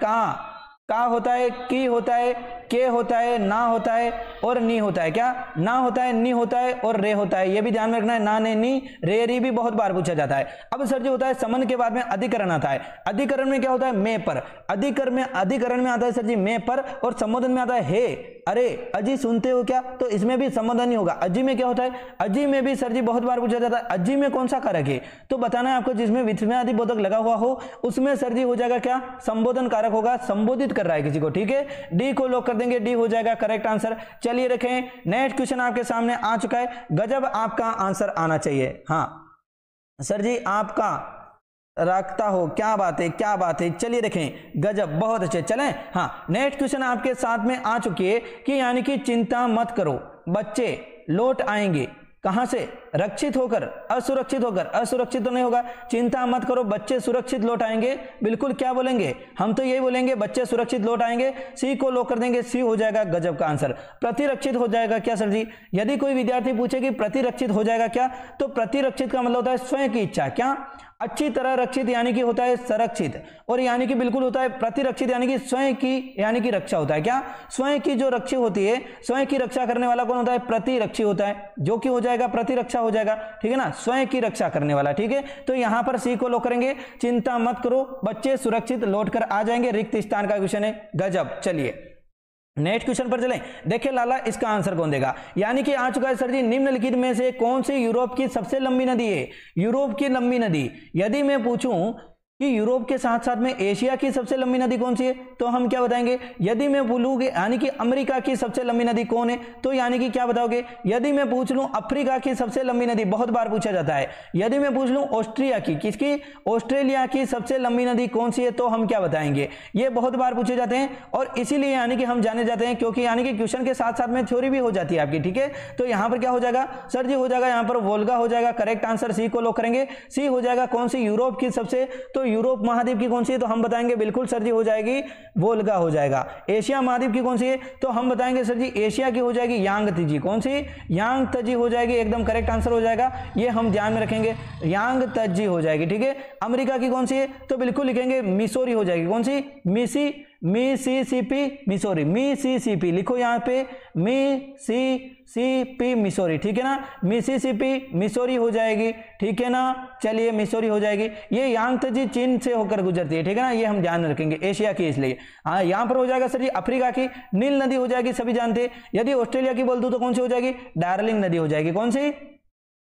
का होता है, की होता है, के होता है, ना होता है और नी होता है, क्या ना होता है, नी होता है और रे होता है, ये भी ध्यान में रखना है, ना ने नी रे री भी बहुत बार पूछा जाता है। अब सर जी होता है संबंध के बाद में अधिकरण आता है, अधिकरण में क्या होता है, मैं पर, अधिकरण में आता है सर जी मैं पर, और संबोधन में आता है हे, अरे, अजी सुनते हो क्या, तो इसमें भी संबोधन ही होगा। अजी में क्या होता है, अजी में भी सर जी बहुत बार पूछा जाता है, अजी में कौन सा कारक है, तो बताना है आपको, जिसमें विस्मयादि बोधक लगा हुआ हो उसमें सर जी हो जाएगा क्या, संबोधन कारक होगा, संबोधित कर रहा है किसी को, ठीक है, डी को लॉक कर देंगे, डी हो जाएगा करेक्ट आंसर। चलिए रखें, नेक्स्ट क्वेश्चन आपके सामने आ चुका है, गजब आपका आंसर आना चाहिए, हाँ सर जी आपका रखता हो, क्या बात है, क्या बात है, चलिए देखें, गजब बहुत अच्छे। चलें हाँ नेक्स्ट क्वेश्चन आपके साथ में आ चुकी है कि यानी कि चिंता मत करो, बच्चे लौट आएंगे, कहां से, रक्षित होकर, असुरक्षित होकर, असुरक्षित तो नहीं होगा, चिंता मत करो बच्चे सुरक्षित लौट आएंगे, बिल्कुल क्या बोलेंगे, हम तो यही बोलेंगे बच्चे सुरक्षित लौट आएंगे, सी को लॉक कर देंगे, सी हो जाएगा गजब का आंसर। प्रतिरक्षित हो जाएगा क्या सर जी, यदि कोई विद्यार्थी पूछे कि प्रतिरक्षित हो जाएगा क्या, तो प्रतिरक्षित का मतलब होता है स्वयं की इच्छा, क्या अच्छी तरह रक्षित यानी कि होता है संरक्षित, और यानी कि बिल्कुल होता है प्रतिरक्षित यानी कि स्वयं की यानी कि रक्षा होता है, क्या स्वयं की जो रक्षा होती है, स्वयं की रक्षा करने वाला कौन होता है, प्रतिरक्षी होता है, जो कि हो जाएगा प्रतिरक्षा हो जाएगा, ठीक है ना, स्वयं की रक्षा करने वाला, ठीक है। तो यहां पर सी को लॉक करेंगे, चिंता मत करो बच्चे सुरक्षित लौट कर आ जाएंगे, रिक्त स्थान का क्वेश्चन है, गजब। चलिए नेक्स्ट क्वेश्चन पर चलें, देखिए लाला इसका आंसर कौन देगा, यानी कि आ चुका है सर जी, निम्नलिखित में से कौन सी यूरोप की सबसे लंबी नदी है, यूरोप की लंबी नदी, यदि मैं पूछूं कि यूरोप के साथ साथ में एशिया की सबसे लंबी नदी कौन सी है, तो हम क्या बताएंगे, यदि मैं बोलूंगी यानी कि अमेरिका की सबसे लंबी नदी कौन है, तो यानी कि क्या बताओगे, यदि मैं पूछ लूं अफ्रीका की सबसे लंबी नदी, बहुत बार पूछा जाता है, यदि मैं पूछ लूं ऑस्ट्रिया की, किसकी, ऑस्ट्रेलिया की सबसे लंबी नदी कौन सी है, तो हम क्या बताएंगे, ये बहुत बार पूछे जाते हैं, और इसीलिए यानी कि हम जाने जाते हैं, क्योंकि यानी कि क्वेश्चन के साथ साथ में थ्योरी भी हो जाती है आपकी, ठीक है। तो यहां पर क्या हो जाएगा सर जी, हो जाएगा यहां पर वोल्गा हो जाएगा, करेक्ट आंसर, सी को लॉक करेंगे, सी हो जाएगा कौन सी, यूरोप की सबसे, तो यूरोप महाद्वीप की कौन सी है, तो हम बताएंगे बिल्कुल सर जी हो जाएगी वोल्गा हो जाएगा। एशिया महाद्वीप की कौन सी है, तो हम बताएंगे सर जी एशिया की हो जाएगी यांगत्जी। कौन सी, यांगत्जी हो जाएगी, एकदम करेक्ट आंसर हो जाएगा, ये हम ध्यान में रखेंगे, यांगत्जी हो जाएगी। ठीक है, अमेरिका की कौन सी है, तो बिल्कुल लिखेंगे मिसौरी हो जाएगी। कौन सी, मिसिसिपी, मिसौरी, मिसिसिपी लिखो यहाँ पे, मिसिसिपी मिसौरी। ठीक है ना, मिसिसिपी मिसौरी हो जाएगी। ठीक है ना, चलिए मिसौरी हो जाएगी। ये यांगत्जी चीन से होकर गुजरती है। ठीक है ना, ये हम ध्यान रखेंगे, एशिया की इसलिए। हाँ, यहाँ पर हो जाएगा सर जी अफ्रीका की नील नदी हो जाएगी, सभी जानते हैं। यदि ऑस्ट्रेलिया की बोल दूं तो कौन सी हो जाएगी, डार्लिंग नदी हो जाएगी। कौन सी,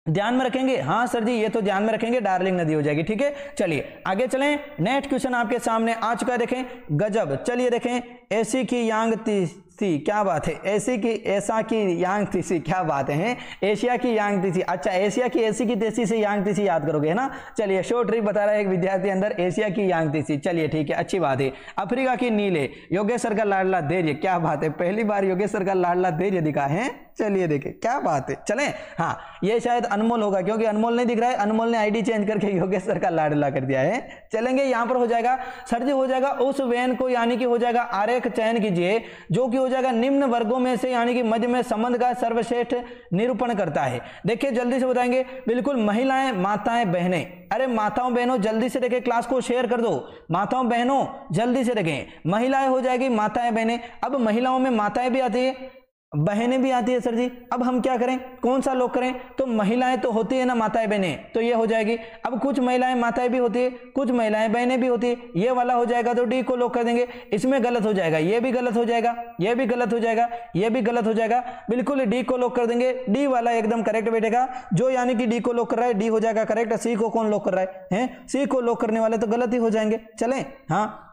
ध्यान में रखेंगे, हाँ सर जी ये तो ध्यान में रखेंगे, डार्लिंग नदी हो जाएगी। ठीक है, चलिए आगे चलें। नेक्स्ट क्वेश्चन आपके सामने आ चुका है, देखें गजब। चलिए देखें, ऐसी की यांग तीसी, क्या बात है, ऐसी की ऐसा की यांग तीसी, क्या बात है, एशिया की यांग तीसी। अच्छा, एशिया की ऐसी की तेसी से यांग तीसी याद करोगे है ना। चलिए शॉर्ट ट्रिक बता रहा है एक विद्यार्थी अंदर, एशिया की यांग तीसी। चलिए ठीक है, अच्छी बात है। अफ्रीका की नीले, योगेश्वर का लाडला धैर्य, क्या बात है, पहली बार योगेश्वर का लाडला धैर्य दिखा है। चलिए देखें क्या बात है, चलें। हाँ, ये शायद अनमोल होगा, क्योंकि अनमोल नहीं दिख रहा है, अनमोल ने आईडी चेंज करके योगेश्वर का लाडला कर दिया है। चलेंगे, यहाँ पर हो जाएगा सर जी हो जाएगा उस वेन को, यानी कि हो जाएगा आरेख चयन कीजिए जो कि हो जाएगा निम्न वर्गों में से, यानी कि मध्य में संबंध का सर्वश्रेष्ठ निरूपण करता है। देखिए जल्दी से बताएंगे, बिल्कुल महिलाएं, माताएं, बहनें। अरे माताओं बहनों जल्दी से देखें, क्लास को शेयर कर दो, माताओं बहनों जल्दी से देखें। महिलाएं हो जाएगी माताएं बहनें। अब महिलाओं में माताएं भी आती है, बहनें भी आती है सर जी। अब हम क्या करें, कौन सा लोग करें, तो महिलाएं तो होती है ना माताएं बहनें, तो ये हो जाएगी। अब कुछ महिलाएं माताएं भी होती है, कुछ महिलाएं बहनें भी होती है, ये वाला हो जाएगा, तो डी को लोग कर देंगे। इसमें गलत हो जाएगा, ये भी गलत हो जाएगा, ये भी गलत हो जाएगा, ये भी गलत हो जाएगा, बिल्कुल डी को लोग कर देंगे। डी वाला एकदम करेक्ट बैठेगा, जो यानी कि डी को लोग कर रहा है डी हो जाएगा करेक्ट। सी को कौन लोग कर रहा है, सी को लोग करने वाले तो गलत ही हो जाएंगे। चलें, हाँ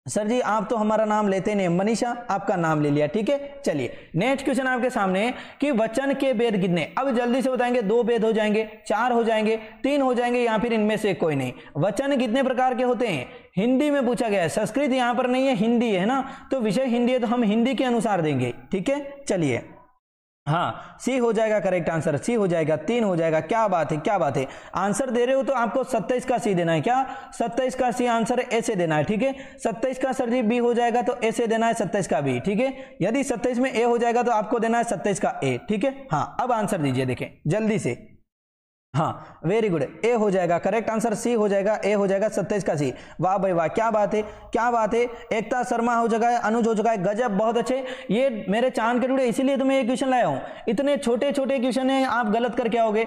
सर जी आप तो हमारा नाम लेते नहीं, मनीषा आपका नाम ले लिया। ठीक है, चलिए नेक्स्ट क्वेश्चन आपके सामने कि वचन के भेद कितने। अब जल्दी से बताएंगे, 2 भेद हो जाएंगे, 4 हो जाएंगे, 3 हो जाएंगे, या फिर इनमें से कोई नहीं। वचन कितने प्रकार के होते हैं, हिंदी में पूछा गया है, संस्कृत यहाँ पर नहीं है, हिंदी है ना, तो विषय हिंदी है तो हम हिंदी के अनुसार देंगे। ठीक है, चलिए हाँ सी हो जाएगा करेक्ट आंसर, सी हो जाएगा, 3 हो जाएगा। क्या बात है, क्या बात है, आंसर दे रहे हो तो आपको 27 का सी देना है। क्या 27 का सी आंसर ऐसे देना है। ठीक है, 27 का सर जी बी हो जाएगा तो ऐसे देना है 27 का बी। ठीक है, यदि 27 में ए हो जाएगा तो आपको देना है 27 का ए। ठीक है, हाँ अब आंसर दीजिए, देखें जल्दी से। हाँ वेरी गुड, ए हो जाएगा करेक्ट आंसर, सी हो जाएगा, ए हो जाएगा 27 का सी। वाह भाई वाह, क्या बात है, क्या बात है। एकता शर्मा हो जाएगा, अनुज हो जाएगा, गजब, बहुत अच्छे। ये मेरे चांद के टुकड़े, इसीलिए तो मैं ये क्वेश्चन लाया हूं। इतने छोटे छोटे क्वेश्चन है, आप गलत करके आओगे,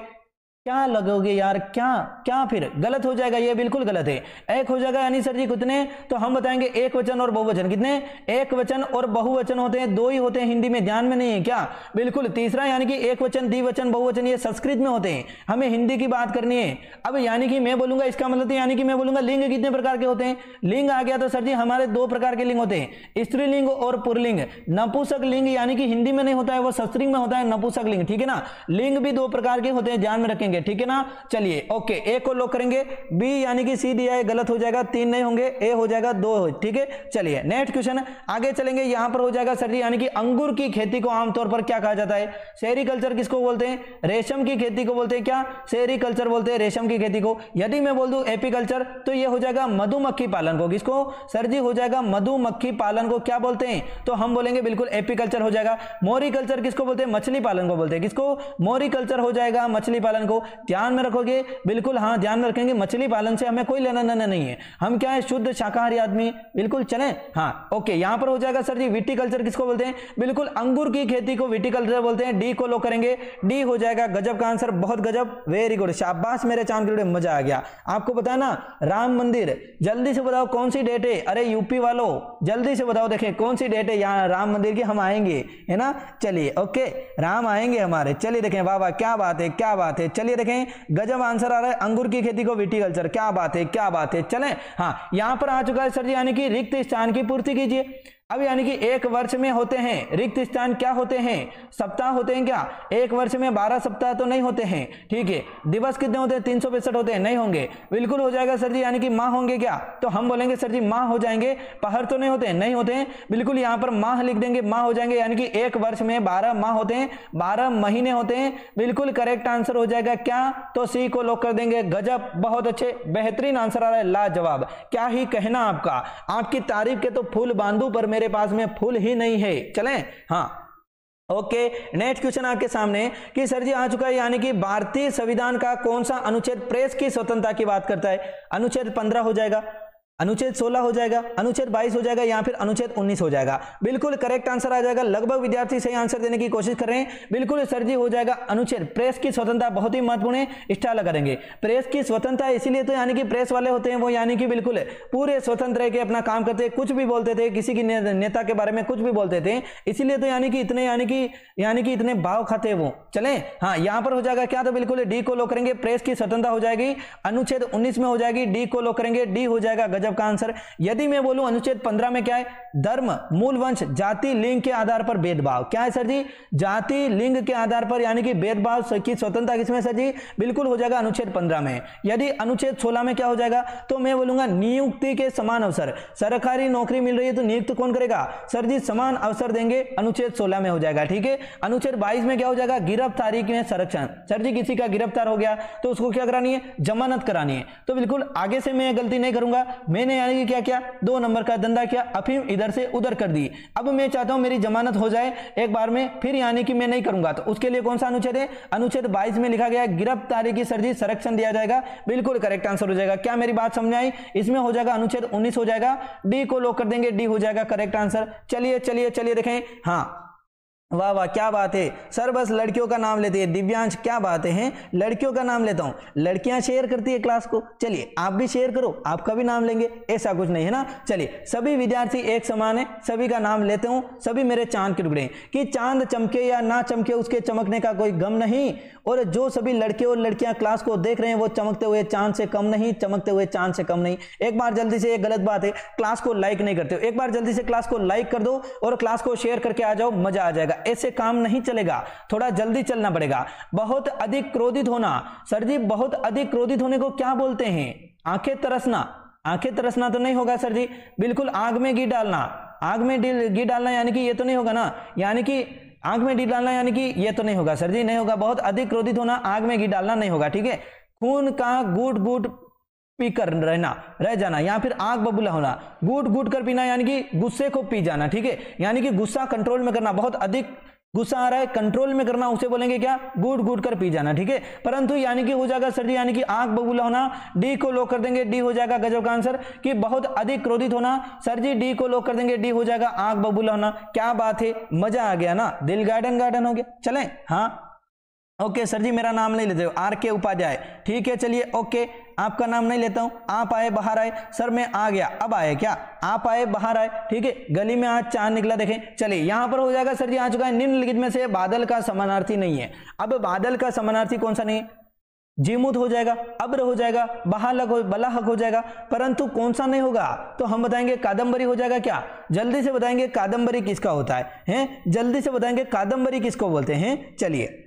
क्या लगोगे यार, क्या फिर गलत हो जाएगा, ये बिल्कुल गलत है। एक हो जाएगा, यानी सर जी कितने, तो हम बताएंगे एक वचन और बहुवचन। कितने, एक वचन और बहुवचन होते हैं, 2 ही होते हैं, हिंदी में ध्यान में नहीं है क्या, बिल्कुल। तीसरा यानी कि एक वचन, द्विवचन, बहुवचन, ये संस्कृत में होते हैं, हमें हिंदी की बात करनी है। अब यानी कि मैं बोलूंगा, इसका मतलब यानी कि मैं बोलूंगा लिंग कितने प्रकार के होते हैं। लिंग आ गया तो सर जी हमारे 2 प्रकार के लिंग होते हैं, स्त्रीलिंग और पुल्लिंग। नपुंसक लिंग यानी कि हिंदी में नहीं होता है, वो संस्कृत में होता है नपुंसक लिंग। ठीक है ना, लिंग भी 2 प्रकार के होते हैं, ध्यान में रखेंगे। ठीक है ना, चलिए ओके, ए को लोग करेंगे, बी यानी कि सी दिया है, गलत हो जाएगा, 3 नहीं होंगे, ए हो जाएगा 2 हो। ठीक है, चलिए नेक्स्ट क्वेश्चन आगे चलेंगे। यहां पर हो जाएगा सर जी, यानी कि अंगूर की खेती को आमतौर पर क्या कहा जाता है, सेरीकल्चर किसको बोलते हैं, रेशम की खेती को बोलते हैं। क्या, सेरीकल्चर बोलते हैं रेशम की खेती को। यदि मैं बोल दूं एपीकल्चर तो ये हो जाएगा मधुमक्खी पालन को। किसको सर जी, हो जाएगा मधुमक्खी पालन को क्या बोलते हैं, तो हम बोलेंगे बिल्कुल एपीकल्चर हो जाएगा। मोरिकल्चर किसको बोलते हैं, मछली पालन को बोलते हैं। किसको, मोरिकल्चर हो जाएगा मछली पालन को। ध्यान में रखोगे, बिल्कुल हाँ ध्यान में रखेंगे, मछली पालन से हमें कोई लेना देना नहीं है, हम क्या है शुद्ध शाकाहारी आदमी, बिल्कुल चलें। हाँ ओके, यहां पर हो जाएगा सर जी विटिकल्चर किसको बोलते हैं, बिल्कुल अंगूर की खेती को विटिकल्चर बोलते हैं। डी को लो करेंगे, डी हो जाएगा, गजब का आंसर, बहुत गजब, वेरी गुड, शाबाश मेरे चांद के, मजा आ गया। आपको पता है ना राम मंदिर, जल्दी से बताओ कौन सी डेट है, अरे यूपी वालों जल्दी से बताओ, देखें कौन सी डेट है यहाँ राम मंदिर की, हम आएंगे है ना। चलिए ओके, राम आएंगे हमारे, चलिए देखें, वाह वाह क्या बात है, क्या बात है। चलिए देखें, गजब आंसर आ रहा है, अंगूर की खेती को विटिकल्चर, क्या बात है, क्या बात है। चलें, हाँ यहां पर आ चुका है सर जी, यानी कि रिक्त स्थान की पूर्ति कीजिए। अब यानी कि एक वर्ष में होते हैं रिक्त स्थान क्या होते हैं, सप्ताह होते हैं क्या, एक वर्ष में 12 सप्ताह तो नहीं होते हैं, ठीक है। दिवस कितने होते हैं, 365 होते हैं, नहीं होंगे, बिल्कुल हो जाएगा सर जी। यानी कि माह होंगे क्या, तो हम बोलेंगे सर जी माह हो जाएंगे, पहर तो नहीं होते हैं, नहीं होते हैं, बिल्कुल यहाँ पर माह लिख देंगे, माह हो जाएंगे। यानी कि एक वर्ष में 12 माह होते हैं, 12 महीने होते हैं, बिल्कुल करेक्ट आंसर हो जाएगा क्या, तो सी को लॉक कर देंगे। गजब, बहुत अच्छे, बेहतरीन आंसर आ रहा है, लाजवाब, क्या ही कहना आपका, आपकी तारीफ के तो फूल बांधू पर मेरे पास में फूल ही नहीं है। चलें, हाँ ओके। नेक्स्ट क्वेश्चन आपके सामने कि सर जी आ चुका है, यानी कि भारतीय संविधान का कौन सा अनुच्छेद प्रेस की स्वतंत्रता की बात करता है। अनुच्छेद 15 हो जाएगा, अनुच्छेद 16 हो जाएगा, अनुच्छेद 22 हो जाएगा, या फिर अनुच्छेद 19 हो जाएगा। बिल्कुल करेक्ट आंसर आ जाएगा। लगभग विद्यार्थी सही आंसर देने की कोशिश कर रहे हैं। बिल्कुल सर जी हो जाएगा अनुच्छेद, प्रेस की स्वतंत्रता बहुत ही महत्वपूर्ण है, स्टार लगा देंगे। प्रेस की स्वतंत्रता इसीलिए तो यानी कि प्रेस वाले होते हैं वो यानी कि बिल्कुल पूरे स्वतंत्र के अपना काम करते, कुछ भी बोलते थे, किसी की नेता के बारे में कुछ भी बोलते थे, इसीलिए तो यानी कि इतने भाव खाते वो। चले, हाँ यहाँ पर हो जाएगा क्या, तो बिल्कुल डी को लो करेंगे, प्रेस की स्वतंत्रता हो जाएगी, अनुच्छेद 19 में हो जाएगी, डी को लो करेंगे, डी हो जाएगा गजब का आंसर। यदि मैं बोलूं अनुच्छेद 15 में क्या है, धर्म, मूल वंश, जाति, लिंग के आधार पर भेदभाव, क्या है सर जी, जाति लिंग के आधार पर यानी कि भेदभाव की स्वतंत्रता किसमें सर जी, बिल्कुल हो जाएगा अनुच्छेद 15 में। यदि अनुच्छेद 16 में क्या हो जाएगा, तो मैं बोलूंगा नियुक्ति के समान अवसर, सरकारी नौकरी मिल रही है तो नियुक्त कौन करेगा सर जी, समान अवसर देंगे, अनुच्छेद 16 में हो जाएगा, ठीक है। अनुच्छेद 22 में क्या हो जाएगा, गिरफ्तारी में संरक्षण, सर जी किसी का गिरफ्तार हो गया तो उसको क्या करानी है, जमानत करानी है। तो बिल्कुल आगे से मैं गलती नहीं करूंगा, मैंने यानी कि क्या किया, 2 नंबर का धंधा किया, अफीम इधर से उधर कर दी। अब मैं चाहता हूं मेरी जमानत हो जाए एक बार में, फिर यानी कि मैं नहीं करूंगा, तो उसके लिए कौन सा अनुच्छेद है, अनुच्छेद 22 में लिखा गया गिरफ्तारी की सर जी संरक्षण दिया जाएगा, बिल्कुल करेक्ट आंसर हो जाएगा। क्या मेरी बात समझ आई, इसमें हो जाएगा अनुच्छेद 19 हो जाएगा, डी को लॉक कर देंगे, डी हो जाएगा करेक्ट आंसर। चलिए चलिए चलिए देखें, हाँ वाह वाह क्या बात है सर, बस लड़कियों का नाम लेते हैं, दिव्यांश क्या बात है, लड़कियों का नाम लेता हूं, लड़कियां शेयर करती है क्लास को, चलिए आप भी शेयर करो, आपका भी नाम लेंगे, ऐसा कुछ नहीं है ना। चलिए सभी विद्यार्थी एक समान है, सभी का नाम लेते हूं, सभी मेरे चांद के टुकड़े कि चांद चमके या ना चमके उसके चमकने का कोई गम नहीं, और जो सभी लड़के और लड़कियां क्लास को देख रहे हैं वो चमकते हुए चांद से कम नहीं, चमकते हुए चांद से कम नहीं। एक बार जल्दी से, एक गलत बात है, क्लास को लाइक नहीं करते हो, एक बार जल्दी से क्लास को लाइक कर दो और क्लास को शेयर करके आ जाओ, मजा आ जाएगा। ऐसे काम नहीं चलेगा, थोड़ा जल्दी चलना पड़ेगा। बहुत अधिक क्रोधित होना, सर जी बहुत अधिक क्रोधित होने को क्या बोलते हैं, आंखें तरसना, आंखें तरसना तो नहीं होगा सर जी, बिल्कुल आग में घी डालना, आग में घी डालना यानी कि ये तो नहीं होगा ना, यानी कि आग में घी डालना यानी कि ये तो नहीं होगा सर जी, नहीं होगा। बहुत अधिक क्रोधित होना, आग में घी डालना नहीं होगा, ठीक है। खून का घूट घूट पीकर रहना, रह जाना, या फिर आग बबूला होना, घूट घूट कर पीना यानी कि गुस्से को पी जाना, ठीक है, यानी कि गुस्सा कंट्रोल में करना, बहुत अधिक गुस्सा आ रहा है कंट्रोल में करना, उसे बोलेंगे क्या, घूट घूट कर पी जाना, ठीक है। परंतु यानी कि हो जाएगा सर जी यानी कि आग बबूला होना, डी को लॉक कर देंगे, डी हो जाएगा गजब का आंसर। कि बहुत अधिक क्रोधित होना, सर जी डी को लॉक कर देंगे, डी हो जाएगा आग बबूला होना। क्या बात है, मजा आ गया ना, दिल गार्डन गार्डन हो गया। चलें, हाँ ओके सर जी मेरा नाम नहीं लेते हो, आर के उपाध्याय, ठीक है चलिए ओके, आपका नाम नहीं लेता हूं। आप आए बाहर आए, सर मैं आ गया, अब आए क्या, आप आए बाहर आए, ठीक है। गली में आज चांद निकला, देखें। चलिए यहां पर हो जाएगा सर जी आ चुका है, निम्नलिखित में से बादल का समानार्थी नहीं है। अब बादल का समानार्थी कौन सा नहीं है, जीमूत हो जाएगा, अब्र हो जाएगा, बलाहक हो जाएगा, परंतु कौन सा नहीं होगा, तो हम बताएंगे कादम्बरी हो जाएगा। क्या, जल्दी से बताएंगे कादम्बरी किसका होता है, जल्दी से बताएंगे कादम्बरी किसको बोलते हैं। चलिए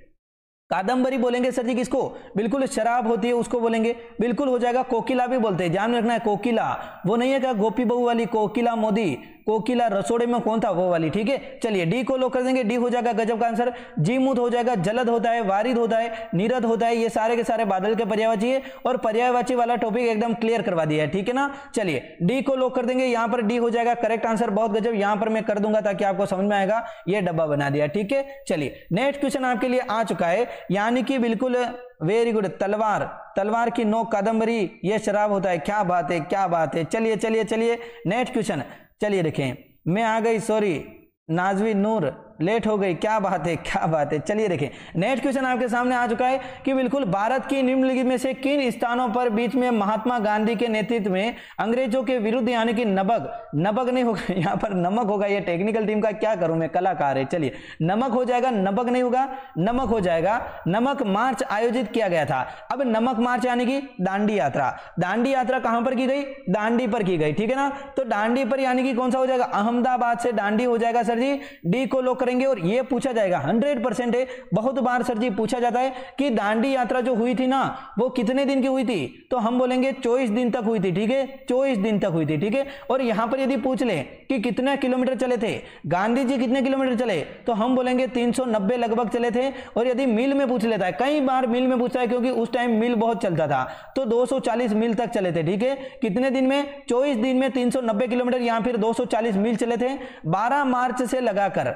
कादम्बरी बोलेंगे सर जी किसको, बिल्कुल शराब होती है उसको बोलेंगे, बिल्कुल हो जाएगा। कोकिला भी बोलते हैं, ध्यान में रखना है, कोकिला वो नहीं है क्या, गोपी बहू वाली कोकिला मोदी, कोकिला रसोड़े में कौन था, वो वाली, ठीक है। चलिए डी को लॉक कर देंगे, डी हो जाएगा गजब का आंसर। जीमूत हो जाएगा, जलद होता है, वारिद होता है, नीरद होता है, ये सारे के सारे बादल के पर्यायवाची है, और पर्यायवाची वाला टॉपिक एकदम क्लियर करवा दिया है, ठीक है ना। चलिए डी को लॉक कर देंगे, यहां पर डी हो जाएगा करेक्ट आंसर, बहुत गजब। यहां पर मैं कर दूंगा ताकि आपको समझ में आएगा, ये डब्बा बना दिया, ठीक है। चलिए नेक्स्ट क्वेश्चन आपके लिए आ चुका है, यानी कि बिल्कुल वेरी गुड, तलवार, तलवार की नोक कादम्बरी, ये शराब होता है, क्या बात है क्या बात है। चलिए चलिए चलिए नेक्स्ट क्वेश्चन, चलिए देखें, मैं आ गई, सॉरी नाजवी नूर, लेट हो गई, क्या बात है, क्या बात है। चलिए देखें, नेक्स्ट क्वेश्चन आपके सामने आ चुका है कि बिल्कुल भारत की निम्नलिखित में से किन स्थानों पर बीच में महात्मा गांधी के नेतृत्व में अंग्रेजों के विरुद्ध यानी कि नबग नहीं होगा, यहाँ पर नमक होगा, ये टेक्निकल टीम का क्या करूं मैं, कलाकार है। चलिए नमक हो जाएगा, नबग नहीं होगा, नमक हो जाएगा, नमक मार्च आयोजित किया गया था। अब नमक मार्च यानी कि दांडी यात्रा, दांडी यात्रा कहां पर की गई, दांडी पर की गई, ठीक है ना। तो दांडी पर यानी कि कौन सा हो जाएगा, अहमदाबाद से दांडी हो जाएगा सर जी, डी को लॉक करेंगे। और ये पूछा जाएगा 100% है, बहुत बार सर जी पूछा जाता है कि दांडी यात्रा जो हुई थी ना वो कितने दिन की हुई थी, तो हम बोलेंगे 24 दिन तक हुई थी, ठीक है, 24 दिन तक हुई थी, ठीक है। और यहां पर यदि पूछ ले कि कितने किलोमीटर चले थे गांधी जी, कितने किलोमीटर चले, तो हम बोलेंगे 390 लगभग चले थे। और यदि मील में पूछ लेता है, कई बार मील में पूछता है क्योंकि उस टाइम मील बहुत चलता था, तो 240 मील तक चले थे, ठीक है। कितने दिन में, 24 दिन में 390 किलोमीटर या फिर 240 मील चले थे। 12 मार्च से लगाकर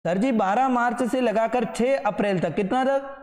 सर जी 12 मार्च से लगाकर 6 अप्रैल तक, कितना तक,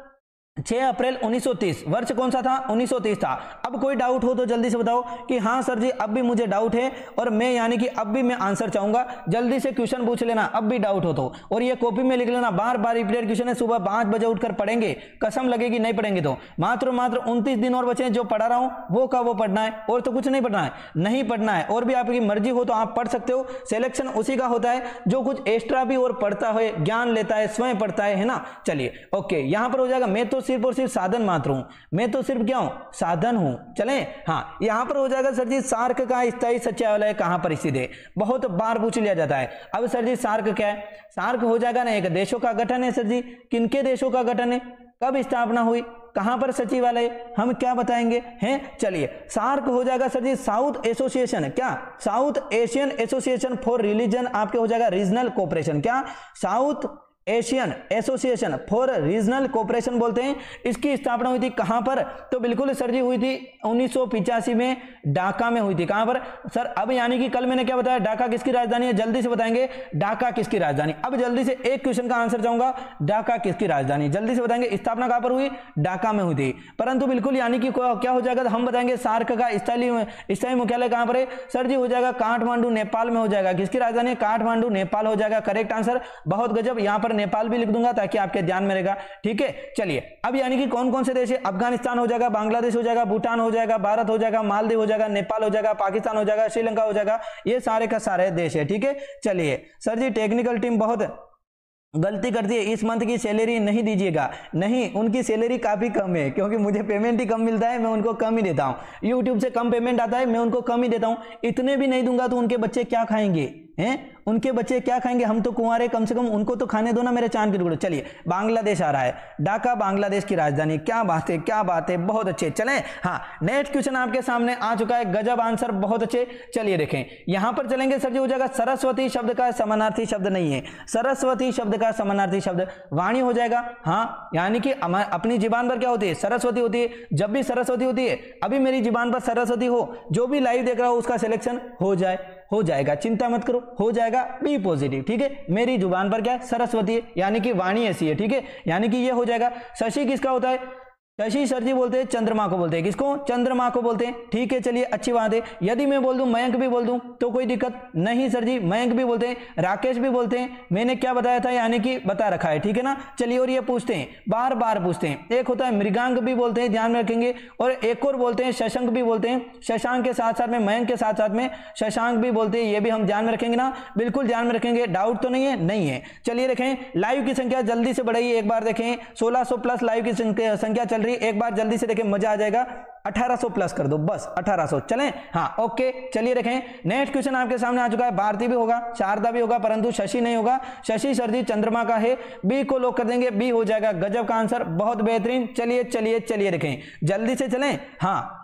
6 अप्रैल 1930, वर्ष कौन सा था, 1930 था। अब कोई डाउट हो तो जल्दी से बताओ कि हाँ सर जी अब भी मुझे डाउट है और मैं यानी कि अब भी मैं आंसर चाहूंगा, जल्दी से क्वेश्चन पूछ लेना अब भी डाउट हो तो। और ये कॉपी में लिख लेना, बार बार रिपीटेड क्वेश्चन है, सुबह 5 बजे उठकर पढ़ेंगे, कसम लगेगी नहीं पढ़ेंगे तो। मात्र 29 दिन और बचे हैं, जो पढ़ा रहा हूं वो का वो पढ़ना है, और तो कुछ नहीं पढ़ना है, नहीं पढ़ना है। और भी आपकी मर्जी हो तो आप पढ़ सकते हो, सिलेक्शन उसी का होता है जो कुछ एक्स्ट्रा भी और पढ़ता है, ज्ञान लेता है, स्वयं पढ़ता है ना। चलिए ओके, यहां पर हो जाएगा, मैं तो सिर्फ और सिर्फ साधन मात्र हूं, मैं तो सिर्फ क्या हूं, साधन हूं। चलें, हाँ यहां पर हो जाएगा सर जी सार्क का स्थायी सचिवालय कहां पर स्थित है, बहुत बार पूछ लिया जाता है। अब सर जी सार्क क्या है, सार्क हो जाएगा ना एक देशों का गठन है सर जी, किनके देशों का गठन है, कब स्थापना हुई, कहां पर सचिवालय, हम क्या बताएंगे हैं। चलिए सार्क हो जाएगा सर जी साउथ एसोसिएशन, क्या, south Asian association for religion, आपके हो जाएगा रीजनल कोऑपरेशन, क्या, south Asian association for regional cooperation बोलते हैं। इसकी स्थापना हुई थी कहां पर, तो बिल्कुल सर जी हुई थी 1985 में ढाका में हुई थी। कहां पर सर, अब यानी कि कल मैंने क्या बताया, ढाका किसकी राजधानी है, जल्दी से बताएंगे ढाका किसकी राजधानी। अब जल्दी से एक क्वेश्चन का आंसर चाहूंगा, ढाका किसकी राजधानी, जल्दी से बताएंगे। स्थापना कहां पर हुई, ढाका में हुई थी, परंतु बिल्कुल यानी कि क्या हो जाएगा, हम बताएंगे सार्क का स्थायी मुख्यालय कहां पर है, सर जी हो जाएगा काठमांडू, नेपाल में हो जाएगा। किसकी राजधानी, काठमांडू नेपाल हो जाएगा, करेक्ट आंसर, बहुत गजब। यहां पर नेपाल भी लिख दूंगा ताकि आपके ध्यान में रहेगा, ठीक है। चलिए अब यानी कि कौन कौन से देश है, अफगानिस्तान हो जाएगा, बांग्लादेश हो जाएगा, भूटान हो जाएगा, भारत हो जाएगा, मालदीव हो जाएगा, नेपाल हो जाएगा, पाकिस्तान हो जाएगा, श्रीलंका हो जाएगा, ये सारे का सारे देश है, ठीक है। चलिए सर जी टेक्निकल टीम बहुत गलती करती है, इस मंथ की सैलरी नहीं दीजिएगा, नहीं उनकी सैलरी काफी कम है क्योंकि मुझे पेमेंट ही कम मिलता है, मैं उनको कम ही देता हूं। यूट्यूब से कम पेमेंट आता है, मैं उनको कम ही देता हूं। इतने भी नहीं दूंगा तो उनके बच्चे क्या खाएंगे हैं, उनके बच्चे क्या खाएंगे, हम तो कुंवारे, कम से कम उनको तो खाने दो ना मेरे चांद के टुकड़े। चलिए बांग्लादेश आ रहा है, ढाका बांग्लादेश की राजधानी, क्या बात है, क्या बात है, बहुत अच्छे। चलें, हाँ नेक्स्ट क्वेश्चन आपके सामने आ चुका है, गजब आंसर, बहुत अच्छे। चलिए देखें, यहां पर चलेंगे सर जी हो जाएगा सरस्वती शब्द का समानार्थी शब्द नहीं है, सरस्वती शब्द का समानार्थी शब्द वाणी हो जाएगा। हाँ यानी कि अपनी जुबान पर क्या होती है, सरस्वती होती है। जब भी सरस्वती होती है, अभी मेरी जुबान पर सरस्वती हो, जो भी लाइव देख रहा हो उसका सिलेक्शन हो जाएगा, चिंता मत करो, हो जाएगा, बी पॉजिटिव, ठीक है। मेरी जुबान पर क्या है, सरस्वती है, यानी कि वाणी ऐसी है, ठीक है, यानी कि ये हो जाएगा। शशि किसका होता है, शशि सर जी बोलते हैं चंद्रमा को बोलते हैं, किसको, चंद्रमा को बोलते हैं, ठीक है। चलिए अच्छी बात है। यदि मैं बोल दूं मयंक भी बोल दूं तो कोई दिक्कत नहीं सर जी, मयंक भी बोलते हैं, राकेश भी बोलते हैं, मैंने क्या बताया था यानी कि बता रखा है, ठीक है ना। चलिए और ये पूछते हैं, बार बार पूछते हैं, एक होता है मृगांक भी बोलते हैं, ध्यान में रखेंगे, और एक और बोलते हैं शशांक भी बोलते हैं, शशांक के साथ साथ में मयंक के साथ साथ में शशांक भी बोलते हैं, ये भी हम ध्यान में रखेंगे ना, बिल्कुल ध्यान में रखेंगे, डाउट तो नहीं है, नहीं है। चलिए देखें, लाइव की संख्या जल्दी से बढ़ाइए, एक बार देखें 1600 प्लस लाइव की संख्या चल रही है, एक बार जल्दी से देखें, मजा आ जाएगा। 1800 प्लस कर दो, बस 1800, चलें, हाँ ओके। चलिए देखें, नेक्स्ट क्वेश्चन आपके सामने आ चुका है, भारती भी होगा, शारदा भी होगा, परंतु शशि नहीं होगा। शशि सर जी चंद्रमा का है, बी को लॉक कर देंगे, बी हो जाएगा, गजब का आंसर, बहुत बेहतरीन। चलिए चलिए चलिए देखें, जल्दी से चलें, हाँ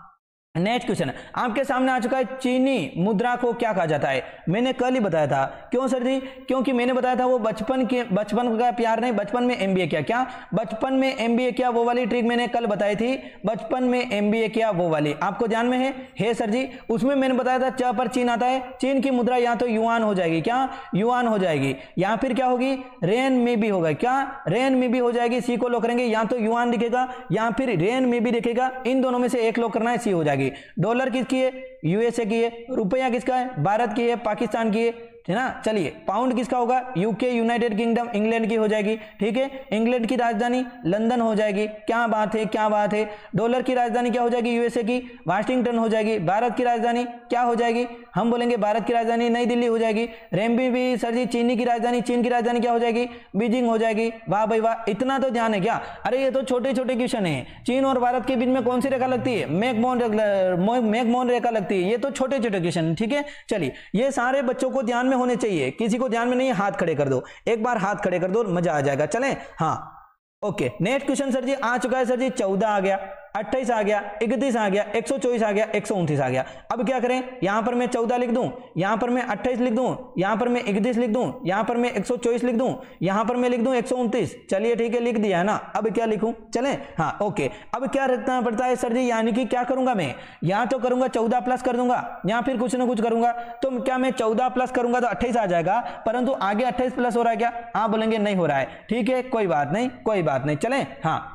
नेक्स्ट क्वेश्चन आपके सामने आ चुका है, चीनी मुद्रा को क्या कहा जाता है, मैंने कल ही बताया था। क्यों सर जी, क्योंकि मैंने बताया था वो बचपन का प्यार नहीं, बचपन में एमबीए किया, क्या बचपन में एमबीए किया, वो वाली ट्रिक मैंने कल बताई थी, बचपन में एमबीए किया वो वाली, आपको ध्यान में है सर जी। उसमें मैंने बताया था च पर चीन आता है, चीन की मुद्रा या तो युआन हो जाएगी, क्या युआन हो जाएगी, या फिर क्या होगी, रेन में भी होगा, क्या रेन में भी हो जाएगी, सी को लॉक करेंगे, या तो युआन दिखेगा या फिर रेन में भी दिखेगा, इन दोनों में से एक लॉक करना है, सी हो जाएगी। डॉलर किसकी है, यूएसए की है। रुपया किसका है, भारत की है, पाकिस्तान की है, है ना। चलिए पाउंड किसका होगा, यूके यूनाइटेड किंगडम इंग्लैंड की हो जाएगी, ठीक है। इंग्लैंड की राजधानी लंदन हो जाएगी, क्या बात है क्या बात है। डॉलर की राजधानी क्या हो जाएगी, यूएसए की वाशिंगटन हो जाएगी। भारत की राजधानी क्या हो जाएगी, हम बोलेंगे भारत की राजधानी नई दिल्ली हो जाएगी। रेमबी भी सर जी चीनी की राजधानी, चीन की राजधानी क्या हो जाएगी, बीजिंग हो जाएगी। वाह भाई वाह, इतना तो ध्यान है क्या। अरे ये तो छोटे छोटे क्वेश्चन है। चीन और भारत के बीच में कौन सी रेखा लगती है, मैकमोहन रेखा लगती है। ये तो छोटे छोटे क्वेश्चन, ठीक है। चलिए ये सारे बच्चों को ध्यान में होने चाहिए, किसी को ध्यान में नहीं, हाथ खड़े कर दो, एक बार हाथ खड़े कर दो, मजा आ जाएगा। चलें, हाँ ओके। नेक्स्ट क्वेश्चन सर जी आ चुका है सर जी, 14 आ गया, 28 आ गया, 31 आ गया, 124 आ गया, 129 आ गया। अब क्या करें, यहां पर मैं 14 लिख दूं, यहां पर मैं 28 लिख दूं, यहां पर मैं 31 लिख दूं, यहां पर मैं 124 लिख दूं, यहां पर मैं लिख दूं 129। चलिए ठीक है, लिख दिया है ना। अब क्या लिखूं, चलें, हाँ ओके। अब क्या रखना पड़ता है सर जी, यानी कि क्या करूंगा मैं, यहां तो करूंगा 14 प्लस कर दूंगा, या फिर कुछ ना कुछ करूंगा। तो क्या मैं 14 प्लस करूंगा तो 28 आ जाएगा, परंतु आगे 28 प्लस हो रहा है क्या, आप बोलेंगे नहीं हो रहा है, ठीक है, कोई बात नहीं कोई बात नहीं। चलें, हाँ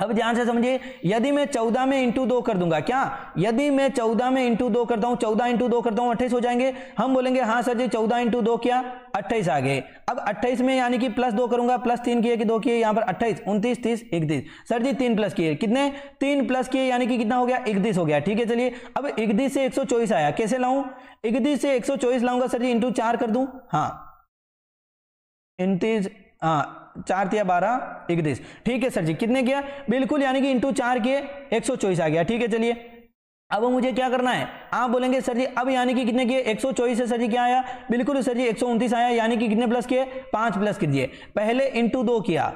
अब ध्यान से समझिए, यदि मैं 14 में इंटू 2 कर दूंगा, क्या यदि मैं 14 में इंटू 2 करता हूं, 14 इंटू 2 करता हूं 28 हो जाएंगे। हम बोलेंगे हाँ सर जी 14 इंटू 2 किया 28 आ गए। अब 28 में यानी कि प्लस 2 करूंगा, प्लस 3 किए कि 2 किए, यहां पर 28 29 30 31 सर जी 3 प्लस किए, कितने 3 प्लस किए, यानी कि कितना हो गया 31 हो गया, ठीक है। चलिए अब 31 से 124 आया, कैसे लाऊं, 31 से 124 लाऊंगा सर जी, इंटू 4 कर दूं, हाँ 29, हाँ 4 या 12 31, ठीक है सर जी। कितने किया, बिल्कुल यानी कि इंटू 4 किए 124 आ गया, ठीक है। चलिए अब मुझे क्या करना है, आप बोलेंगे सर जी अब यानी कि कितने किए, 124 से सर जी क्या आया, बिल्कुल सर जी 129 आया, यानी कि कितने प्लस किए, 5 प्लस कीजिए। पहले इंटू 2 किया,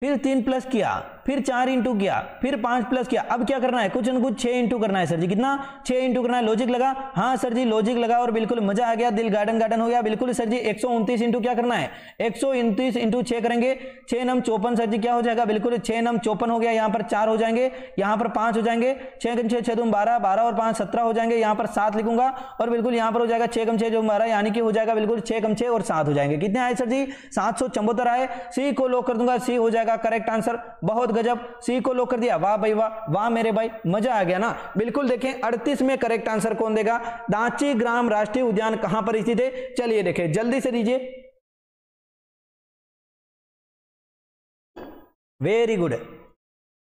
फिर 3 प्लस किया, फिर 4 इंटू किया, फिर 5 प्लस किया। अब क्या करना है, कुछ न कुछ 6 इंटू करना है सर जी, कितना 6 इंटू करना है। लॉजिक लगा, हाँ सर जी लॉजिक लगा और बिल्कुल मजा आ गया, दिल गार्डन गार्डन हो गया, बिल्कुल सर जी 129 इंटू क्या करना है, 129 इंटू 6 करेंगे, 6 नम 54 सर जी क्या हो जाएगा, बिल्कुल 6 नम 54 हो गया। यहाँ पर 4 हो जाएंगे, यहाँ पर 5 हो जाएंगे, 6 कम 6 6 12 12 और 5 17 हो जाएंगे, यहाँ पर 7 लिखूंगा और बिल्कुल यहाँ पर हो जाएगा 6 कम 6 12, यानी कि हो जाएगा बिल्कुल 6 कम 6 और 7 हो जाएंगे। कितने आए सर जी, 774 आए। सी को लॉक कर दूंगा, सी हो जाएगा करेक्ट आंसर, बहुत गजब, सी को लॉक कर दिया। वाह भाई वाह, वाह मेरे भाई, मजा आ गया ना। बिल्कुल देखें 38 में करेक्ट आंसर कौन देगा, दाची ग्राम राष्ट्रीय उद्यान कहां पर स्थित है, चलिए देखें जल्दी से दीजिए। वेरी गुड,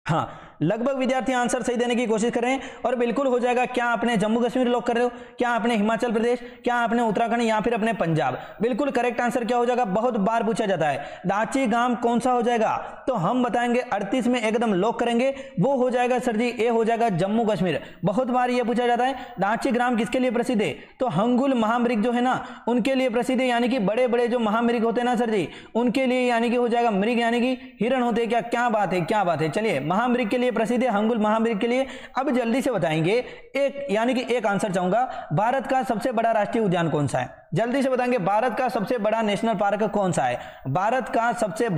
हाँ लगभग विद्यार्थी आंसर सही देने की कोशिश कर रहे हैं और बिल्कुल हो जाएगा। क्या आपने जम्मू कश्मीर लॉक कर रहे हो, क्या आपने हिमाचल प्रदेश, क्या आपने उत्तराखंड या फिर अपने पंजाब, बिल्कुल करेक्ट आंसर क्या हो जाएगा, बहुत बार पूछा जाता है दाची ग्राम कौन सा हो जाएगा, तो हम बताएंगे 38 में एकदम लॉक करेंगे, वो हो जाएगा सर जी ए हो जाएगा जम्मू कश्मीर। बहुत बार यह पूछा जाता है दाची ग्राम किसके लिए प्रसिद्ध है, तो हंगुल महामृग जो है ना उनके लिए प्रसिद्ध है, यानी कि बड़े बड़े जो महामृग होते हैं ना सर जी उनके लिए, यानी कि हो जाएगा मृग यानी कि हिरण होते हैं, क्या बात है क्या बात है। चलिए महामृग के लिए प्रसिद्ध है, हंगुल महामृग के लिए। अब जल्दी से बताएंगे एक, यानी कि एक आंसर चाहूंगा, भारत का सबसे बड़ा राष्ट्रीय उद्यान कौन सा है, जल्दी से बताएंगे भारत का सबसे बड़ा नेशनल पार्क कौन सा है, भारत का सबसे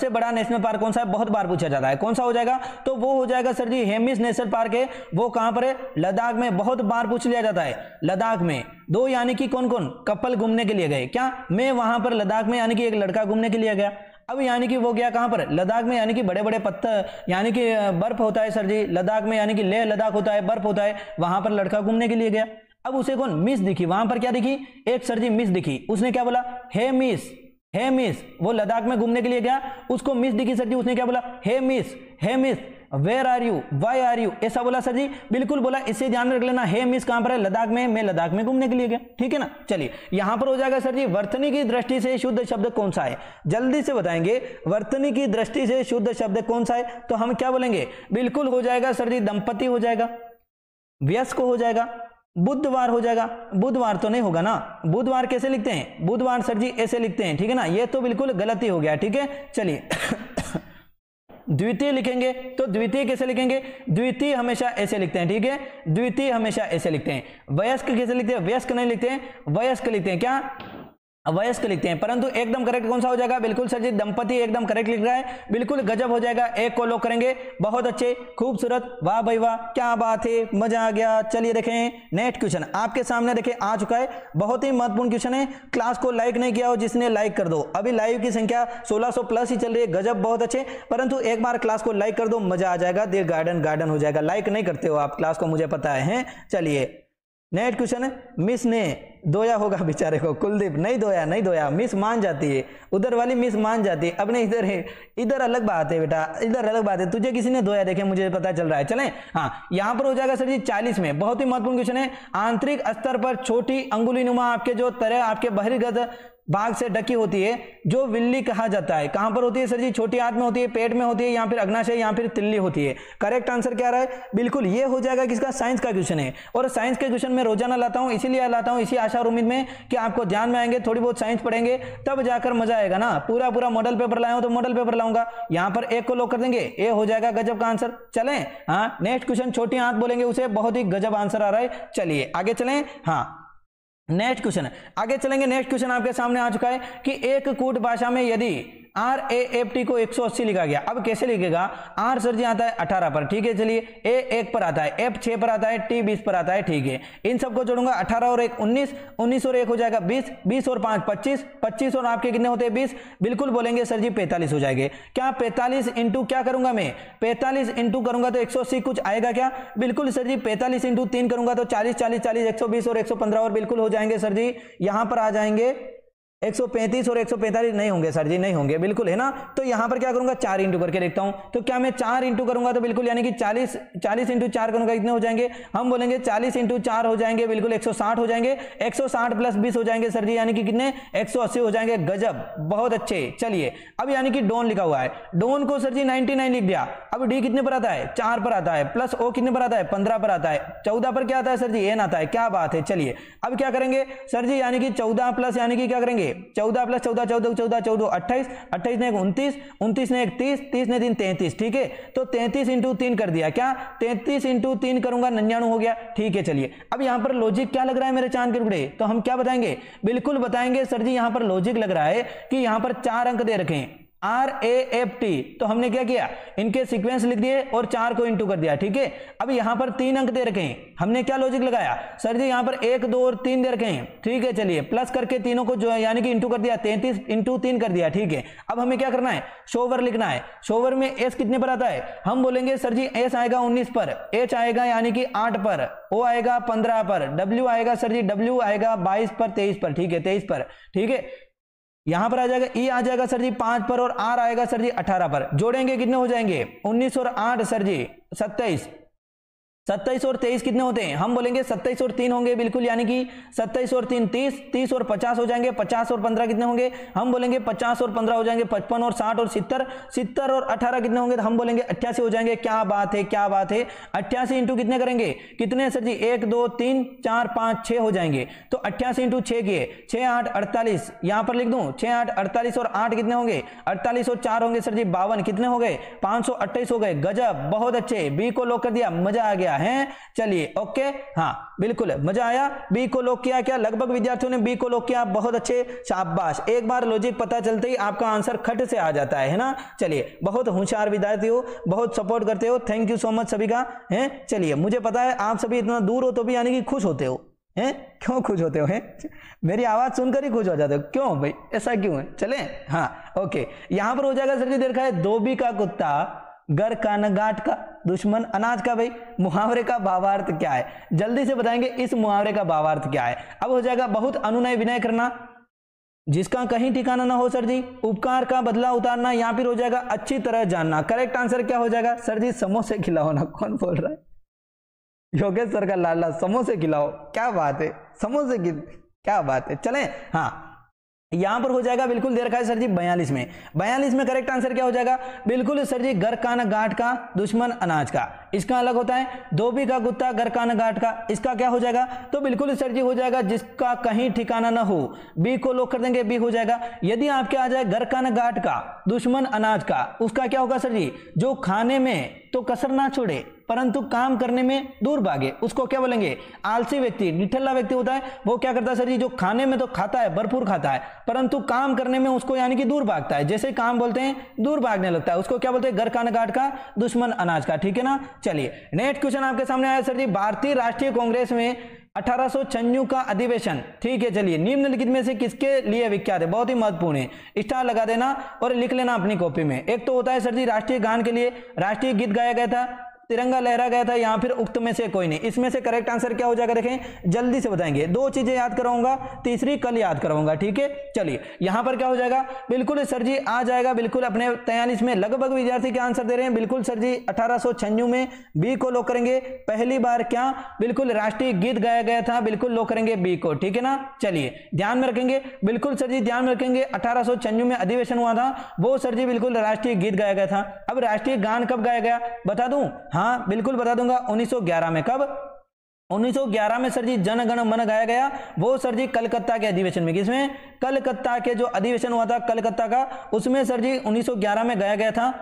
बड़ा नेशनल पार्क कौन सा है, बहुत बार पूछा जाता है, कौन सा हो जाएगा, तो वो हो जाएगा सर जी हेमिस नेशनल पार्क है। वो कहां पर है, लद्दाख में, बहुत बार पूछ लिया जाता है लद्दाख में। दो यानी कि कौन कौन कपल घूमने के लिए गए, क्या मैं वहां पर लद्दाख में यानी कि एक लड़का घूमने के लिए गया, अब यानी कि वो गया कहां पर, लद्दाख में, यानी कि बड़े बड़े पत्थर यानी कि बर्फ होता है सर जी लद्दाख में, यानी कि लेह लद्दाख होता है, बर्फ होता है, वहां पर लड़का घूमने के लिए गया। अब उसे कौन मिस दिखी, वहां पर क्या दिखी, एक सर जी मिस दिखी, उसने क्या बोला, हे मिस, हे मिस, वो लद्दाख में घूमने के लिए गया, उसको मिस दिखी सर जी, उसने क्या बोला, hey miss where are you, why are you, ऐसा बोला सर जी, बिल्कुल बोला। इसे ध्यान में रख लेना, हे मिस कहां पर है, लद्दाख में, मैं लद्दाख में घूमने के लिए गया, ठीक है ना। चलिए यहां पर हो जाएगा सर जी वर्तनी की दृष्टि से शुद्ध शब्द कौन सा है, जल्दी से बताएंगे वर्तनी की दृष्टि से शुद्ध शब्द कौन सा है, तो हम क्या बोलेंगे, बिल्कुल हो जाएगा सर जी दंपति हो जाएगा, वयस्क हो जाएगा, बुधवार हो जाएगा, बुधवार तो नहीं होगा ना, बुधवार कैसे लिखते हैं, बुधवार सर जी ऐसे लिखते हैं, ठीक है ना, ये तो बिल्कुल गलती हो गया, ठीक है। चलिए द्वितीय लिखेंगे तो द्वितीय कैसे लिखेंगे, द्वितीय हमेशा ऐसे लिखते हैं, ठीक है, द्वितीय हमेशा ऐसे लिखते हैं। वयस्क कैसे लिखते हैं, वयस्क नहीं लिखते हैं, वयस्क लिखते हैं, क्या वयस्क लिखते हैं, परंतु एकदम करेक्ट कौन सा हो जाएगा, बिल्कुल सर जी दंपति एकदम करेक्ट लिख रहा है, बिल्कुल गजब हो जाएगा, एक को लॉक करेंगे, बहुत अच्छे खूबसूरत, वाह भाई वाह क्या बात है, मजा आ गया। चलिए देखें नेक्स्ट क्वेश्चन आपके सामने देखें आ चुका है, बहुत ही महत्वपूर्ण क्वेश्चन है, क्लास को लाइक नहीं किया हो जिसने लाइक कर दो, अभी लाइव की संख्या 1600 प्लस ही चल रही है, गजब बहुत अच्छे, परंतु एक बार क्लास को लाइक कर दो, मजा आ जाएगा, दिल गार्डन हो जाएगा। लाइक नहीं करते हो आप क्लास को, मुझे पता है। चलिए नेक्स्ट क्वेश्चन है, मिस ने धोया होगा बेचारे को। कुलदीप नहीं धोया, नहीं धोया, मिस मान जाती है, उधर वाली मिस मान जाती है। अपने इधर है, इधर अलग बात है बेटा, इधर अलग बात है। तुझे किसी ने धोया देखे, मुझे पता चल रहा है। चलें, हाँ, यहां पर हो जाएगा सर जी 40 में। बहुत ही महत्वपूर्ण क्वेश्चन है। आंतरिक स्तर पर छोटी अंगुली नुमा आपके जो तरह आपके बहिर्गत भाग से ढकी होती है, जो विल्ली कहा जाता है। कहां पर होती है सर जी? छोटी आंत में होती है, पेट में होती है, या फिर अग्नाशय या फिर तिल्ली होती है। करेक्ट आंसर क्या रहा है? बिल्कुल ये हो जाएगा किसका? साइंस का क्वेश्चन है। और साइंस के क्वेश्चन में रोजाना लाता हूं, इसीलिए लाता हूं, इसी आशा और उम्मीद में कि आपको ध्यान में आएंगे। थोड़ी बहुत साइंस पढ़ेंगे तब जाकर मजा आएगा ना। पूरा मॉडल पेपर लाया हूं तो मॉडल पेपर लाऊंगा। यहां पर एक को लॉक कर देंगे, ए हो जाएगा गजब का आंसर। चलें, हाँ, नेक्स्ट क्वेश्चन छोटी आंत बोलेंगे उसे, बहुत ही गजब आंसर आ रहा है। चलिए आगे चलें। हाँ, नेक्स्ट क्वेश्चन आगे चलेंगे। नेक्स्ट क्वेश्चन आपके सामने आ चुका है कि एक कूट भाषा में यदि RAFT को 180 लिखा गया, अब कैसे लिखेगा? R सर जी आता है 18 पर, ठीक है। चलिए, A 1 पर आता है, F 6 पर आता है, T 20 पर आता है, ठीक है। इन सबको जोड़ूंगा, 18 और 1 19, 19 और 1 हो जाएगा 20, 20 और 5 25, 25 और आपके कितने होते हैं? 20। बिल्कुल बोलेंगे सर जी 45 हो जाएंगे। क्या 45 इंटू क्या करूंगा मैं? 45 इंटू करूंगा तो 180 कुछ आएगा क्या? बिल्कुल सर जी। 45 इंटू 3 करूंगा तो 40 40 40, 120 और 115 और बिल्कुल हो जाएंगे सर जी। यहां पर आ जाएंगे 135 और 145 नहीं होंगे सर जी, नहीं होंगे, बिल्कुल है ना। तो यहां पर क्या करूंगा? 4 इंटू करके देखता हूं। तो क्या मैं 4 इंटू करूंगा तो बिल्कुल यानी कि 40 इंटू 4 करूंगा, कितने हो जाएंगे? हम बोलेंगे 40 इंटू 4 हो जाएंगे, बिल्कुल 160 हो जाएंगे। 160 प्लस 20 हो जाएंगे सर जी, यानी कि कितने? 180 हो जाएंगे। गजब, बहुत अच्छे। चलिए, अब यानी कि डॉन लिखा हुआ है, डॉन को सर जी 99 लिख दिया। अब डी कितने पर आता है? 4 पर आता है, प्लस ओ कितने पर आता है? 15 पर आता है। 14 पर क्या आता है सर जी? एन आता है। क्या बात है। चलिए, अब क्या करेंगे सर जी? यानी कि 14 प्लस यानी कि क्या करेंगे? 14 प्लस 14 14 14 14 28, 28 ने 29, 29 ने 30, 30 ने 3 33, ठीक है। तो 33 इंटू 3 कर दिया। क्या 33 इंटू 3 करूंगा? 99 हो गया, ठीक है। चलिए, अब यहां पर लॉजिक क्या लग रहा है मेरे चांद के टुकड़े? तो हम क्या बताएंगे? बिल्कुल बताएंगे सर जी, यहां पर लॉजिक लग रहा है कि यहां पर 4 अंक दे रखे हैं, RAFT। तो हमने क्या किया? इनके सीक्वेंस लिख दिए और 4 को इंटू कर दिया, ठीक है। अब यहां पर 3 अंक दे रखे हैं, हमने क्या लॉजिक लगाया सर जी? यहां पर 1 2 और 3 दे रखे हैं, ठीक है। चलिए, प्लस करके तीनों को जो है यानी कि इंटू कर दिया, 33 इंटू 3 कर दिया, ठीक है। अब हमें क्या करना है? शोवर लिखना है। शोवर में एस कितने पर आता है? हम बोलेंगे सर जी एस आएगा 19 पर, एच आएगा यानी कि 8 पर, ओ आएगा 15 पर, डब्ल्यू आएगा सर जी, डब्ल्यू आएगा 22 पर, 23 पर, ठीक है, 23 पर, ठीक है। यहां पर आ जाएगा ई आ जाएगा सर जी 5 पर, और आर आएगा सर जी 18 पर। जोड़ेंगे कितने हो जाएंगे? 19 और 8 सर जी 27, 27 और 23 कितने होते हैं? हम बोलेंगे 27 और 3 होंगे, बिल्कुल, यानी कि 27 और 3 30, 30 और 50 हो जाएंगे। 50 और 15 कितने होंगे? हम बोलेंगे 50 और 15 हो जाएंगे 55 और 60 और 70, 70 और 18 कितने होंगे? तो हम बोलेंगे 88 हो जाएंगे। क्या बात है, क्या बात है। 88 इंटू कितने करेंगे? कितने सर जी? 1 2 3 4 5 6 हो जाएंगे। तो 88 इंटू 6 किए, 6 8 48, यहां पर लिख दूं 6 8 48 और 8 कितने होंगे? 48 और 4 होंगे सर जी 52, कितने हो गए? 528 हो गए। गजब, बहुत अच्छे। बी को लॉक कर दिया, मजा आ गया है। चलिए, ओके, हाँ बिल्कुल मजा आया। बी को लॉक किया क्या? लगभग विद्यार्थियों ने बी को लॉक किया, बहुत अच्छे, शाबाश। एक बार लॉजिक पता चलते ही आपका आंसर खट से आ जाता है ना। चलिए, बहुत होशियार विद्यार्थी हो, बहुत सपोर्ट करते हो, थैंक यू सो मच सभी का है। चलिए, मुझे पता है आप सभी इतना दूर हो तो भी यानी कि खुश होते हो हैं? क्यों खुश होते हो? हैं, मेरी आवाज सुनकर ही खुश हो जाते हो, क्यों भाई, ऐसा क्यों है? चले, हाँ, ओके। यहां पर हो जाएगा सर जी, देखा है, धोबी का कुत्ता घर का न गांठ का, दुश्मन अनाज का। भाई, मुहावरे का भावार्थ क्या है? जल्दी से बताएंगे इस मुहावरे का भावार्थ क्या है। अब हो जाएगा बहुत अनुनय विनय करना, जिसका कहीं ठिकाना ना हो सर जी, उपकार का बदला उतारना, या फिर हो जाएगा अच्छी तरह जानना। करेक्ट आंसर क्या हो जाएगा सर जी? समोसे खिलाओ ना। कौन बोल रहा है? योगेश सर का लाला, समोसे खिलाओ। क्या बात है, समोसे की क्या बात है। चलें, हाँ, यहां पर हो जाएगा, बिल्कुल दे रखा है सर जी 42 में। 42 में करेक्ट आंसर क्या हो जाएगा? बिल्कुल सर जी, घर का न गांठ का, दुश्मन अनाज का। इसका अलग होता है, धोबी का कुत्ता घर का न गांठ का। इसका क्या हो जाएगा? तो बिल्कुल सर जी हो जाएगा जिसका कहीं ठिकाना ना हो। बी को लॉक कर देंगे, बी हो जाएगा। यदि आपके आ जाए घर का न गांठ का, दुश्मन अनाज का, उसका क्या होगा सर जी? जो खाने में तो कसर ना छोड़े परंतु काम करने में दूर भागे, उसको क्या बोलेंगे? आलसी व्यक्ति, निठल्ला व्यक्ति होता है। वो क्या करता है सर जी? जो खाने में तो खाता है, भरपूर खाता है, परंतु काम करने में उसको यानी कि दूर भागता है। जैसे काम बोलते हैं दूर भागने लगता है, उसको क्या बोलते हैं? घर का न गांठ का, दुश्मन अनाज का, ठीक है ना। चलिए, नेक्स्ट क्वेश्चन आपके सामने आया सर जी, भारतीय राष्ट्रीय कांग्रेस में 1896 का अधिवेशन, ठीक है। चलिए, निम्नलिखित में से किसके लिए विख्यात है? बहुत ही महत्वपूर्ण है, स्टार लगा देना और लिख लेना अपनी कॉपी में। एक तो होता है सर जी राष्ट्रीय गान के लिए, राष्ट्रीय गीत गाया गया था, तिरंगा लहरा गया था, यहाँ फिर उक्त में से कोई नहीं। इसमें से करेक्ट आंसर क्या हो जाएगा, देखें जल्दी से बताएंगे। दो चीजें याद कराऊंगा, तीसरी कल याद कराऊंगा, ठीक है। चलिए यहाँ पर क्या हो जाएगा, बिल्कुल सर जी आ जाएगा, बिल्कुल अपने 43 में लगभग विद्यार्थी क्या आंसर दे रहे हैं, बिल्कुल सर जी 1896 में बी को लो करेंगे। पहली बार क्या, बिल्कुल राष्ट्रीय गीत गाया गया था, बिल्कुल लो करेंगे बी को, ठीक है ना। चलिए ध्यान में रखेंगे, बिल्कुल सर जी ध्यान में रखेंगे, 1896 में अधिवेशन हुआ था, वो सर जी बिल्कुल राष्ट्रीय गीत गाया गया था। अब राष्ट्रीय गान कब गाया गया बता दूं, हाँ बिल्कुल बता दूंगा, 1911 में। कब, 1911 में सर जी जन गण मन गाया गया, वो सर जी कलकत्ता के अधिवेशन में। किसमें, कलकत्ता के जो अधिवेशन हुआ था कलकत्ता का, उसमें सर जी 1911 में गाया गया था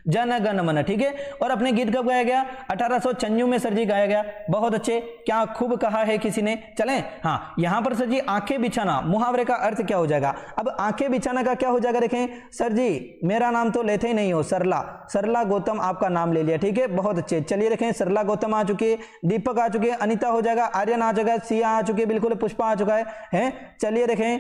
जन गण मन, ठीक है। और अपने गीत कब गाया गया, 1896 में सर जी गाया गया। बहुत अच्छे, क्या खूब कहा है किसी ने। चलें, हाँ यहां पर सर जी आंखें बिछाना मुहावरे का अर्थ क्या हो जाएगा। अब आंखें बिछाना का क्या हो जाएगा, देखें सर जी मेरा नाम तो लेते ही नहीं हो, सरला, सरला गौतम आपका नाम ले लिया, ठीक है। बहुत अच्छे, चलिए देखें सरला गौतम आ चुकी है, दीपक आ चुके हैं, अनिता हो जाएगा, आर्यन आ जाएगा, सिया आ चुकी है, बिल्कुल पुष्पा आ चुका है। चलिए देखें,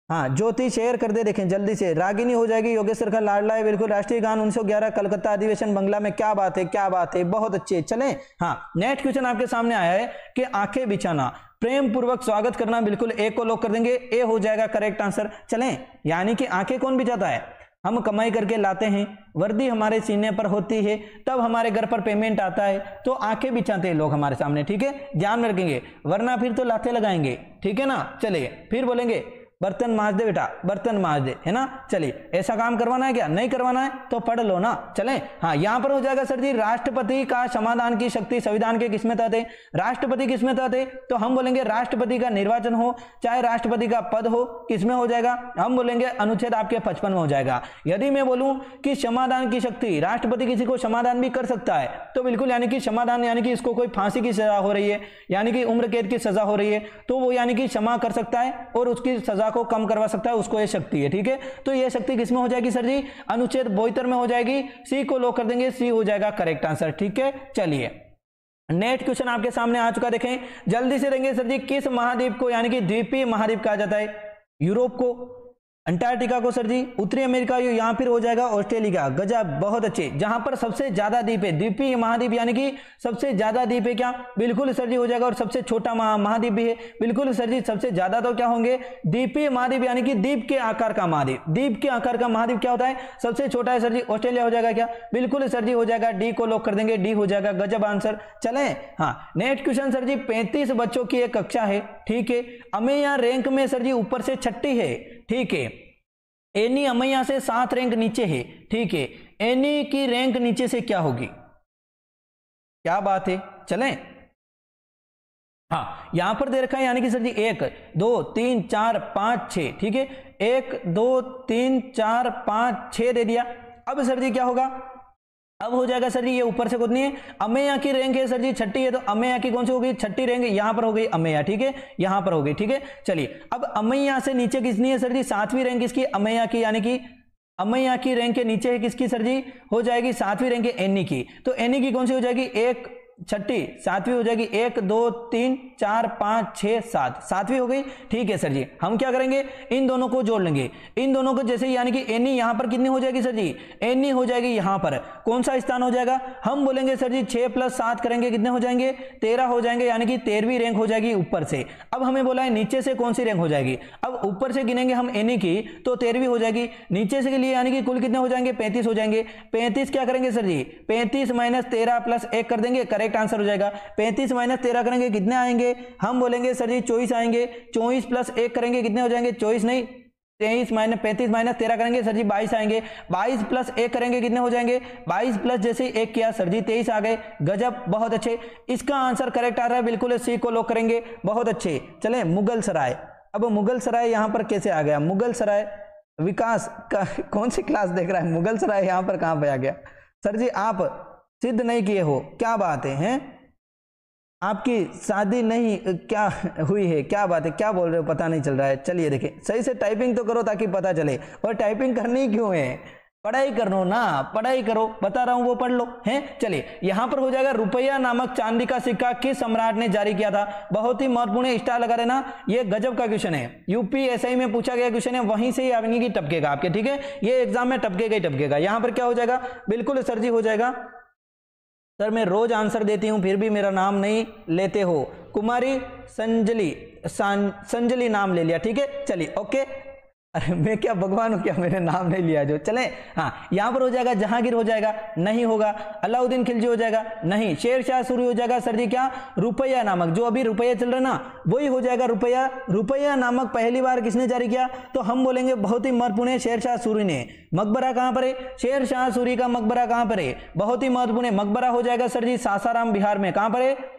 हाँ ज्योति शेयर कर दे, देखें जल्दी से, रागिनी हो जाएगी, योगेश्वर का लाडला है, बिल्कुल राष्ट्रीय गान 1911 कलकत्ता अधिवेशन बंगला में, क्या बात है क्या बात है, बहुत अच्छे। चलें, हाँ नेक्स्ट क्वेश्चन आपके सामने आया है कि आंखें बिछाना, प्रेम पूर्वक स्वागत करना, बिल्कुल ए को लॉक कर देंगे, ए हो जाएगा करेक्ट आंसर। चलें, यानी कि आंखें कौन बिछाता है, हम कमाई करके लाते हैं, वर्दी हमारे सीने पर होती है, तब हमारे घर पर पेमेंट आता है, तो आंखें बिछाते हैं लोग हमारे सामने, ठीक है, ध्यान में रखेंगे, वरना फिर तो लाते लगाएंगे, ठीक है ना। चलिए फिर बोलेंगे बर्तन मांज दे बेटा, बर्तन मांज दे, है ना। चलिए ऐसा काम करवाना है क्या, नहीं करवाना है तो पढ़ लो ना। चलें, हाँ यहां पर हो जाएगा सर जी राष्ट्रपति का समाधान की शक्ति संविधान के किसमें तहत है, राष्ट्रपति किसमें तहत है, तो हम बोलेंगे राष्ट्रपति का निर्वाचन हो चाहे राष्ट्रपति का पद हो, किसमें हो जाएगा, हम बोलेंगे अनुच्छेद आपके 55 में हो जाएगा। यदि मैं बोलूं कि समाधान की शक्ति, राष्ट्रपति किसी को समाधान भी कर सकता है, तो बिल्कुल यानी कि समाधान यानी कि इसको कोई फांसी की सजा हो रही है, यानी कि उम्र कैद की सजा हो रही है, तो वो यानी कि क्षमा कर सकता है और उसकी सजा को कम करवा सकता है, उसको ये शक्ति है, ठीक है। तो ये शक्ति किसमें हो जाएगी सर जी, अनुच्छेद 72 में हो जाएगी, सी को लॉक कर देंगे, सी हो जाएगा करेक्ट आंसर, ठीक है। चलिए नेक्स्ट क्वेश्चन आपके सामने आ चुका, देखें जल्दी से देंगे सर जी, किस महाद्वीप को यानी कि द्वीपीय महाद्वीप कहा जाता है, यूरोप को, अंटार्कटिका को सर जी, उत्तरी अमेरिका, यहाँ फिर हो जाएगा ऑस्ट्रेलिया। गजब, बहुत अच्छे, जहां पर सबसे ज्यादा द्वीप है, द्वीपीय महाद्वीप यानी कि सबसे ज्यादा द्वीप है क्या, बिल्कुल सर जी हो जाएगा, और सबसे छोटा महाद्वीप भी है, बिल्कुल सर जी सबसे ज्यादा तो क्या होंगे, द्वीपीय महाद्वीप यानी कि द्वीप के आकार का महाद्वीप, द्वीप के आकार का महाद्वीप क्या होता है, सबसे छोटा है सर जी ऑस्ट्रेलिया हो जाएगा क्या, बिल्कुल सर जी हो जाएगा, डी को लॉक कर देंगे, डी हो जाएगा, गजब आंसर। चलें, हाँ नेक्स्ट क्वेश्चन सर जी, 35 बच्चों की एक कक्षा है, ठीक है, अमेया रैंक में सर जी ऊपर से छठी है, ठीक है, एनी अमैया से 7 रैंक नीचे है, ठीक है, एनी की रैंक नीचे से क्या होगी, क्या बात है। चलें, हाँ यहां पर दे रखा है यानी कि सर जी 1 2 3 4 5 6, ठीक है, 1 2 3 4 5 6 दे दिया। अब सर जी क्या होगा, अब हो जाएगा सर जी ये ऊपर से कितनी है, अमेया की रैंक है सर जी छठी है, तो अमेया की कौन सी होगी, छठी रैंक, यहां पर हो गई अमेया, ठीक है, यहां पर हो गई, ठीक है। चलिए अब अमेया से नीचे किसनी है सर जी, 7वीं रैंक किसकी, अमेया की, यानी कि अमेया की रैंक के नीचे है किसकी सर जी, हो जाएगी 7वीं रैंक है एनी की, तो एनी की कौन सी हो जाएगी, 1 छठी, 7वीं हो जाएगी, 1 2 3 4 5 6 7, 7वीं हो गई, ठीक है सर जी। हम क्या करेंगे, इन दोनों को जोड़ लेंगे, इन दोनों को जैसे यानी कि एनी यहां पर कितनी हो जाएगी सर जी, एनी हो जाएगी यहां पर, कौन सा स्थान हो जाएगा, हम बोलेंगे सर जी 6 + 7 करेंगे कितने हो जाएंगे, 13 हो जाएंगे, यानी कि 13वीं रैंक हो जाएगी ऊपर से। अब हमें बोला है नीचे से कौन सी रैंक हो जाएगी, अब ऊपर से गिनेंगे हम एनी की तो 13वीं हो जाएगी, नीचे से के लिए यानी कि कुल कितने हो जाएंगे, 35 हो जाएंगे, 35 क्या करेंगे सर जी, 35 - 13 + 1 कर देंगे, करेक्ट आंसर हो जाएगा। 35 - 13 करेंगे कितने आएंगे, हम बोलेंगे सर जी 24 आएंगे, 24 + 1 करेंगे कितने हो जाएंगे, 24 नहीं 23 - 35 - 13 करेंगे सर जी 22 आएंगे, 22 + 1 करेंगे कितने हो जाएंगे, 22 + जैसे 1 किया सर जी 23 आ गए, गजब, बहुत अच्छे, इसका आंसर करेक्ट आ रहा है, बिल्कुल सी को लॉक करेंगे, बहुत अच्छे। चलें, मुगल सराय, अब मुगल सराय यहां पर कैसे आ गया, मुगल सराय, विकास का कौन सी क्लास देख रहा है, मुगल सराय यहां पर कहां पे आ गया सर जी, आप सिद्ध नहीं किए हो, क्या बात है, हैं आपकी शादी नहीं क्या हुई है, क्या बात है, क्या बोल रहे हो, पता नहीं चल रहा है। चलिए देखिए, सही से टाइपिंग तो करो ताकि पता चले, और टाइपिंग करनी क्यों है, पढ़ाई करो ना, पढ़ाई करो, बता रहा हूं वो पढ़ लो, हैं। चलिए यहां पर हो जाएगा, रुपया नामक चांदी का सिक्का किस सम्राट ने जारी किया था, बहुत ही महत्वपूर्ण, स्टार लगा देना, ये गजब का क्वेश्चन है, यूपीएससी में पूछा गया क्वेश्चन है, वहीं से ही आगे की टपकेगा आपके, ठीक है, ये एग्जाम में टपकेगा ही टपकेगा। यहां पर क्या हो जाएगा, बिल्कुल सर जी हो जाएगा सर मैं रोज आंसर देती हूँ फिर भी मेरा नाम नहीं लेते हो। कुमारी संजली नाम ले लिया, ठीक है चलिए ओके। अरे मैं क्या भगवान हूँ क्या, मैंने नाम नहीं लिया जो, चले हाँ। यहाँ पर हो जाएगा जहांगीर हो जाएगा, नहीं होगा। अलाउद्दीन खिलजी हो जाएगा, नहीं। शेर शाह सूरी हो जाएगा सर जी क्या, रुपया नामक, जो अभी रुपया चल रहा है ना वही हो जाएगा रुपया। रुपया नामक पहली बार किसने जारी किया, तो हम बोलेंगे बहुत ही महत्वपूर्ण है शेर शाह सूरी ने। मकबरा कहाँ पर है, शेर शाह सूरी का मकबरा कहाँ पर है, बहुत ही महत्वपूर्ण है। मकबरा हो जाएगा सर जी सासाराम बिहार में, कहाँ पर है,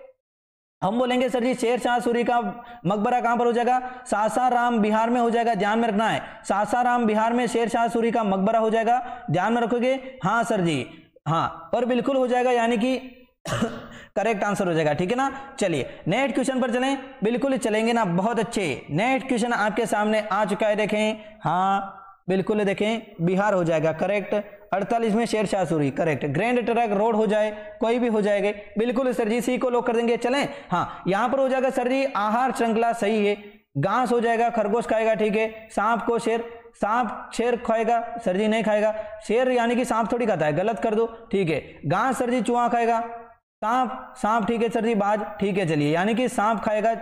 हम बोलेंगे सर जी शेर शाह सूरी का मकबरा कहां पर हो जाएगा, सासाराम बिहार में हो जाएगा, ध्यान में रखना है। सासाराम बिहार में शेर शाह सूरी का मकबरा हो जाएगा, ध्यान में रखोगे, हाँ सर जी हाँ, और बिल्कुल हो जाएगा, यानी कि करेक्ट आंसर हो जाएगा, ठीक है ना। चलिए नेक्स्ट क्वेश्चन पर चलें, बिल्कुल चलेंगे ना, बहुत अच्छे। नेक्स्ट क्वेश्चन आपके सामने आ चुका है, देखें, हाँ बिल्कुल देखें, बिहार हो जाएगा करेक्ट। 48 में Sher Shah Suri correct. Grand truck road हो जाए, कोई भी हो जाएगा, बिल्कुल सर जी सी को लॉक कर देंगे। चलें हाँ, यहां पर हो जाएगा सर जी आहार श्रृंखला सही है। घास हो जाएगा, खरगोश खाएगा, ठीक है। सांप को शेर, सांप शेर खाएगा सर जी, नहीं खाएगा। शेर यानी कि सांप थोड़ी खाता है, गलत कर दो, ठीक है। घास सर जी चूहा खाएगा, सांप ठीक है सर जी, बाज ठीक है, चलिए यानी कि सांप खाएगा,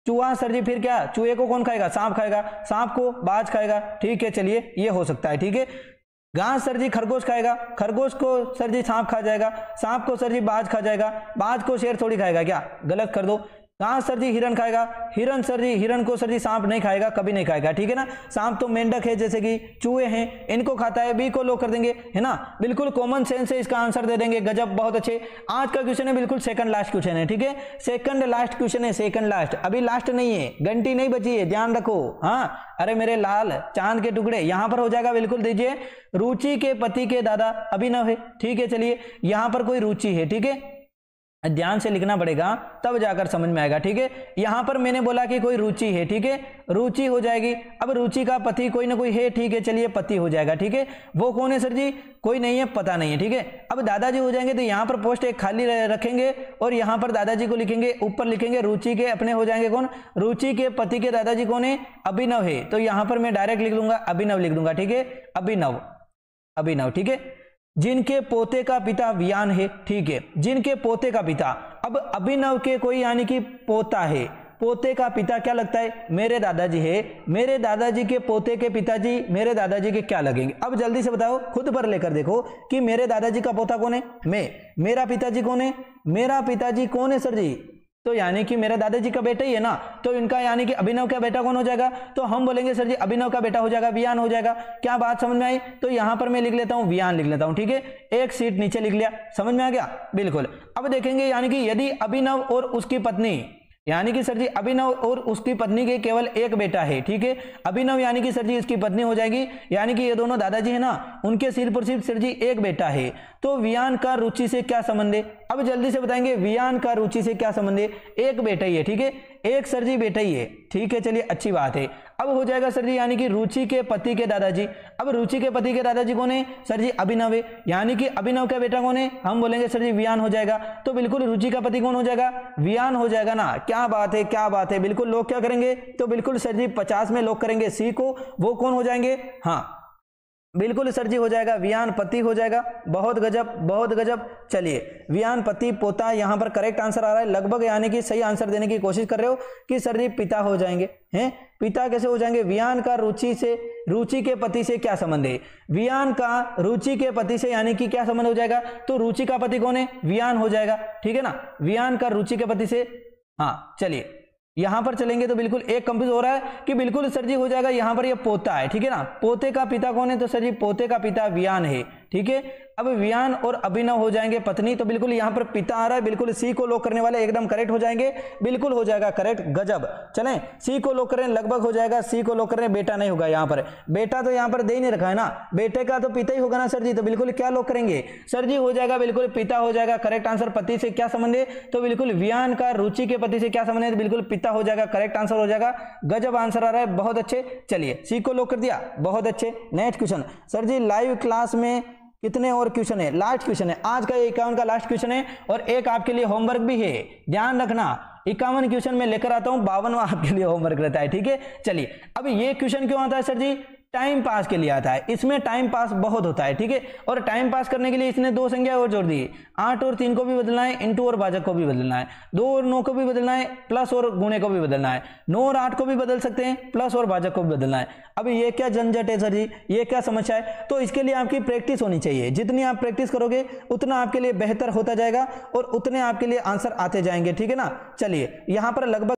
चूहा सर जी, फिर क्या, चूहे को कौन खाएगा, सांप खाएगा, सांप को बाज खाएगा, ठीक है चलिए ये हो सकता है, ठीक है। घास सर जी खरगोश खाएगा, खरगोश को सर जी सांप खा जाएगा, सांप को सर जी बाज खा जाएगा, बाज को शेर थोड़ी खाएगा, क्या गलत कर दो। घास सर जी हिरन खाएगा, हिरन सर जी, हिरन को सर जी सांप नहीं खाएगा, कभी नहीं खाएगा, ठीक है ना। सांप तो मेंढक है, जैसे कि चूहे हैं, इनको खाता है, बी को लो कर देंगे, है ना। बिल्कुल कॉमन सेंस से इसका आंसर दे देंगे, गजब, बहुत अच्छे। आज का क्वेश्चन है बिल्कुल सेकंड लास्ट क्वेश्चन है, ठीक है, सेकंड लास्ट क्वेश्चन है, सेकंड लास्ट, अभी लास्ट नहीं है, घंटी नहीं बची है, ध्यान रखो हाँ। अरे मेरे लाल चांद के टुकड़े, यहां पर हो जाएगा, बिल्कुल दीजिए, रुचि के पति के दादा अभिनव है, ठीक है चलिए। यहां पर कोई रुचि है, ठीक है, ध्यान से लिखना पड़ेगा तब जाकर समझ में आएगा, ठीक है। यहां पर मैंने बोला कि कोई रुचि है, ठीक है, रुचि हो जाएगी। अब रुचि का पति कोई ना कोई है, ठीक है चलिए, पति हो जाएगा, ठीक है। वो कौन है सर जी, कोई नहीं है, पता नहीं है, ठीक है। अब दादाजी हो जाएंगे तो यहां पर पोस्ट एक खाली रखेंगे और यहां पर दादाजी को लिखेंगे, ऊपर लिखेंगे रुचि के अपने हो जाएंगे कौन, रुचि के पति के दादाजी कौन है, अभिनव है, तो यहां पर मैं डायरेक्ट लिख लूंगा, अभिनव लिख दूंगा, ठीक है, अभिनव, अभिनव, ठीक है। जिनके पोते का पिता वियान है, ठीक है, जिनके पोते का पिता। अब अभिनव के कोई यानी कि पोता है, पोते का पिता क्या लगता है, मेरे दादाजी है, मेरे दादाजी के पोते के पिताजी मेरे दादाजी के क्या लगेंगे। अब जल्दी से बताओ, खुद पर लेकर देखो कि मेरे दादाजी का पोता कौन है, मैं, मेरा पिताजी कौन है, मेरा पिताजी कौन है सर जी, तो यानी कि मेरा दादाजी का बेटा ही है ना, तो इनका यानी कि अभिनव का बेटा कौन हो जाएगा, तो हम बोलेंगे सर जी अभिनव का बेटा हो जाएगा वियान हो जाएगा। क्या बात समझ में आई, तो यहां पर मैं लिख लेता हूं वियान लिख लेता हूं, ठीक है, एक सीट नीचे लिख लिया, समझ में आ गया, बिल्कुल। अब देखेंगे यानी कि यदि अभिनव और उसकी पत्नी, यानी कि सर जी अभिनव और उसकी पत्नी के केवल एक बेटा है, ठीक है, अभिनव यानी कि सर जी इसकी पत्नी हो जाएगी, यानी कि ये दोनों दादाजी है ना, उनके सिर पर सिर्फ सर जी एक बेटा है, तो वियान का रुचि से क्या संबंध है। अब जल्दी से बताएंगे वियान का रुचि से क्या संबंध है, एक बेटा ही है, ठीक है, एक सर जी बेटा ही है, ठीक है चलिए अच्छी बात है। अब हो जाएगा सर जी यानी कि रुचि के पति के दादाजी। अब रुचि के पति के दादाजी कौन है सर जी, अभिनव है, यानी कि अभिनव का बेटा कौन है, हम बोलेंगे सर जी वियान हो जाएगा, तो बिल्कुल रुचि का पति कौन हो जाएगा, वियान हो जाएगा ना। क्या बात है, क्या बात है, बिल्कुल लोग क्या करेंगे, तो बिल्कुल सर जी 50 में लोग करेंगे सी को, वो कौन हो जाएंगे, हाँ बिल्कुल सर जी हो जाएगा वियान पति हो जाएगा, बहुत गजब, बहुत गजब। चलिए वियान पति पोता, यहां पर करेक्ट आंसर आ रहा है लगभग, यानी कि सही आंसर देने की कोशिश कर रहे हो कि सर जी पिता हो जाएंगे, हैं पिता कैसे हो जाएंगे, वियान का रुचि से, रुचि के पति से क्या संबंध है, वियान का रुचि के पति से यानी कि क्या संबंध हो जाएगा, तो रुचि का पति कौन है, वियान हो जाएगा, ठीक है ना, वियान का रुचि के पति से। हाँ चलिए यहां पर चलेंगे तो बिल्कुल एक कंफ्यूज हो रहा है कि बिल्कुल सर जी हो जाएगा, यहां पर ये पोता है, ठीक है ना, पोते का पिता कौन है, तो सर जी पोते का पिता वियान है, ठीक है। अब वियान और अभिनव हो जाएंगे पत्नी, तो बिल्कुल यहां पर पिता आ रहा है, बिल्कुल सी को लॉक करने वाले एकदम करेक्ट हो जाएंगे, बिल्कुल हो जाएगा करेक्ट, गजब। चलें सी को लॉक करें, लगभग हो जाएगा, सी को लॉक करें, बेटा नहीं होगा यहां पर, बेटा तो यहां पर दे ही नहीं रखा है ना, बेटे का तो पिता ही होगा ना सर जी, तो बिल्कुल क्या लॉक करेंगे सर जी, हो जाएगा बिल्कुल पिता हो जाएगा, करेक्ट आंसर। पति से क्या संबंध है, तो बिल्कुल वियान का रुचि के पति से क्या संबंध है, तो बिल्कुल पिता हो जाएगा, करेक्ट आंसर हो जाएगा, गजब आंसर आ रहा है, बहुत अच्छे। चलिए सी को लॉक कर दिया, बहुत अच्छे। नेक्स्ट क्वेश्चन सर जी, लाइव क्लास में कितने और क्वेश्चन है, लास्ट क्वेश्चन है आज का, 51 का लास्ट क्वेश्चन है, और एक आपके लिए होमवर्क भी है, ध्यान रखना 51 क्वेश्चन में लेकर आता हूं, 52वां आपके लिए होमवर्क रहता है, ठीक है। चलिए अब ये क्वेश्चन क्यों आता है सर जी, टाइम पास के लिए आता है, इसमें टाइम पास बहुत होता है, ठीक है। और टाइम पास करने के लिए इसने 2 संख्या और जोड़ दी, 8 और 3 को भी बदलना है, इंटू और भाजक को भी बदलना है, 2 और 9 को भी बदलना है, प्लस और गुणे को भी बदलना है, 9 और 8 को भी बदल सकते हैं, प्लस और भाजक को भी बदलना है। अब ये क्या झंझट है सर जी, ये क्या समस्या है? तो इसके लिए आपकी प्रैक्टिस होनी चाहिए, जितनी आप प्रैक्टिस करोगे उतना आपके लिए बेहतर होता जाएगा और उतने आपके लिए आंसर आते जाएंगे, ठीक है ना। चलिए यहाँ पर लगभग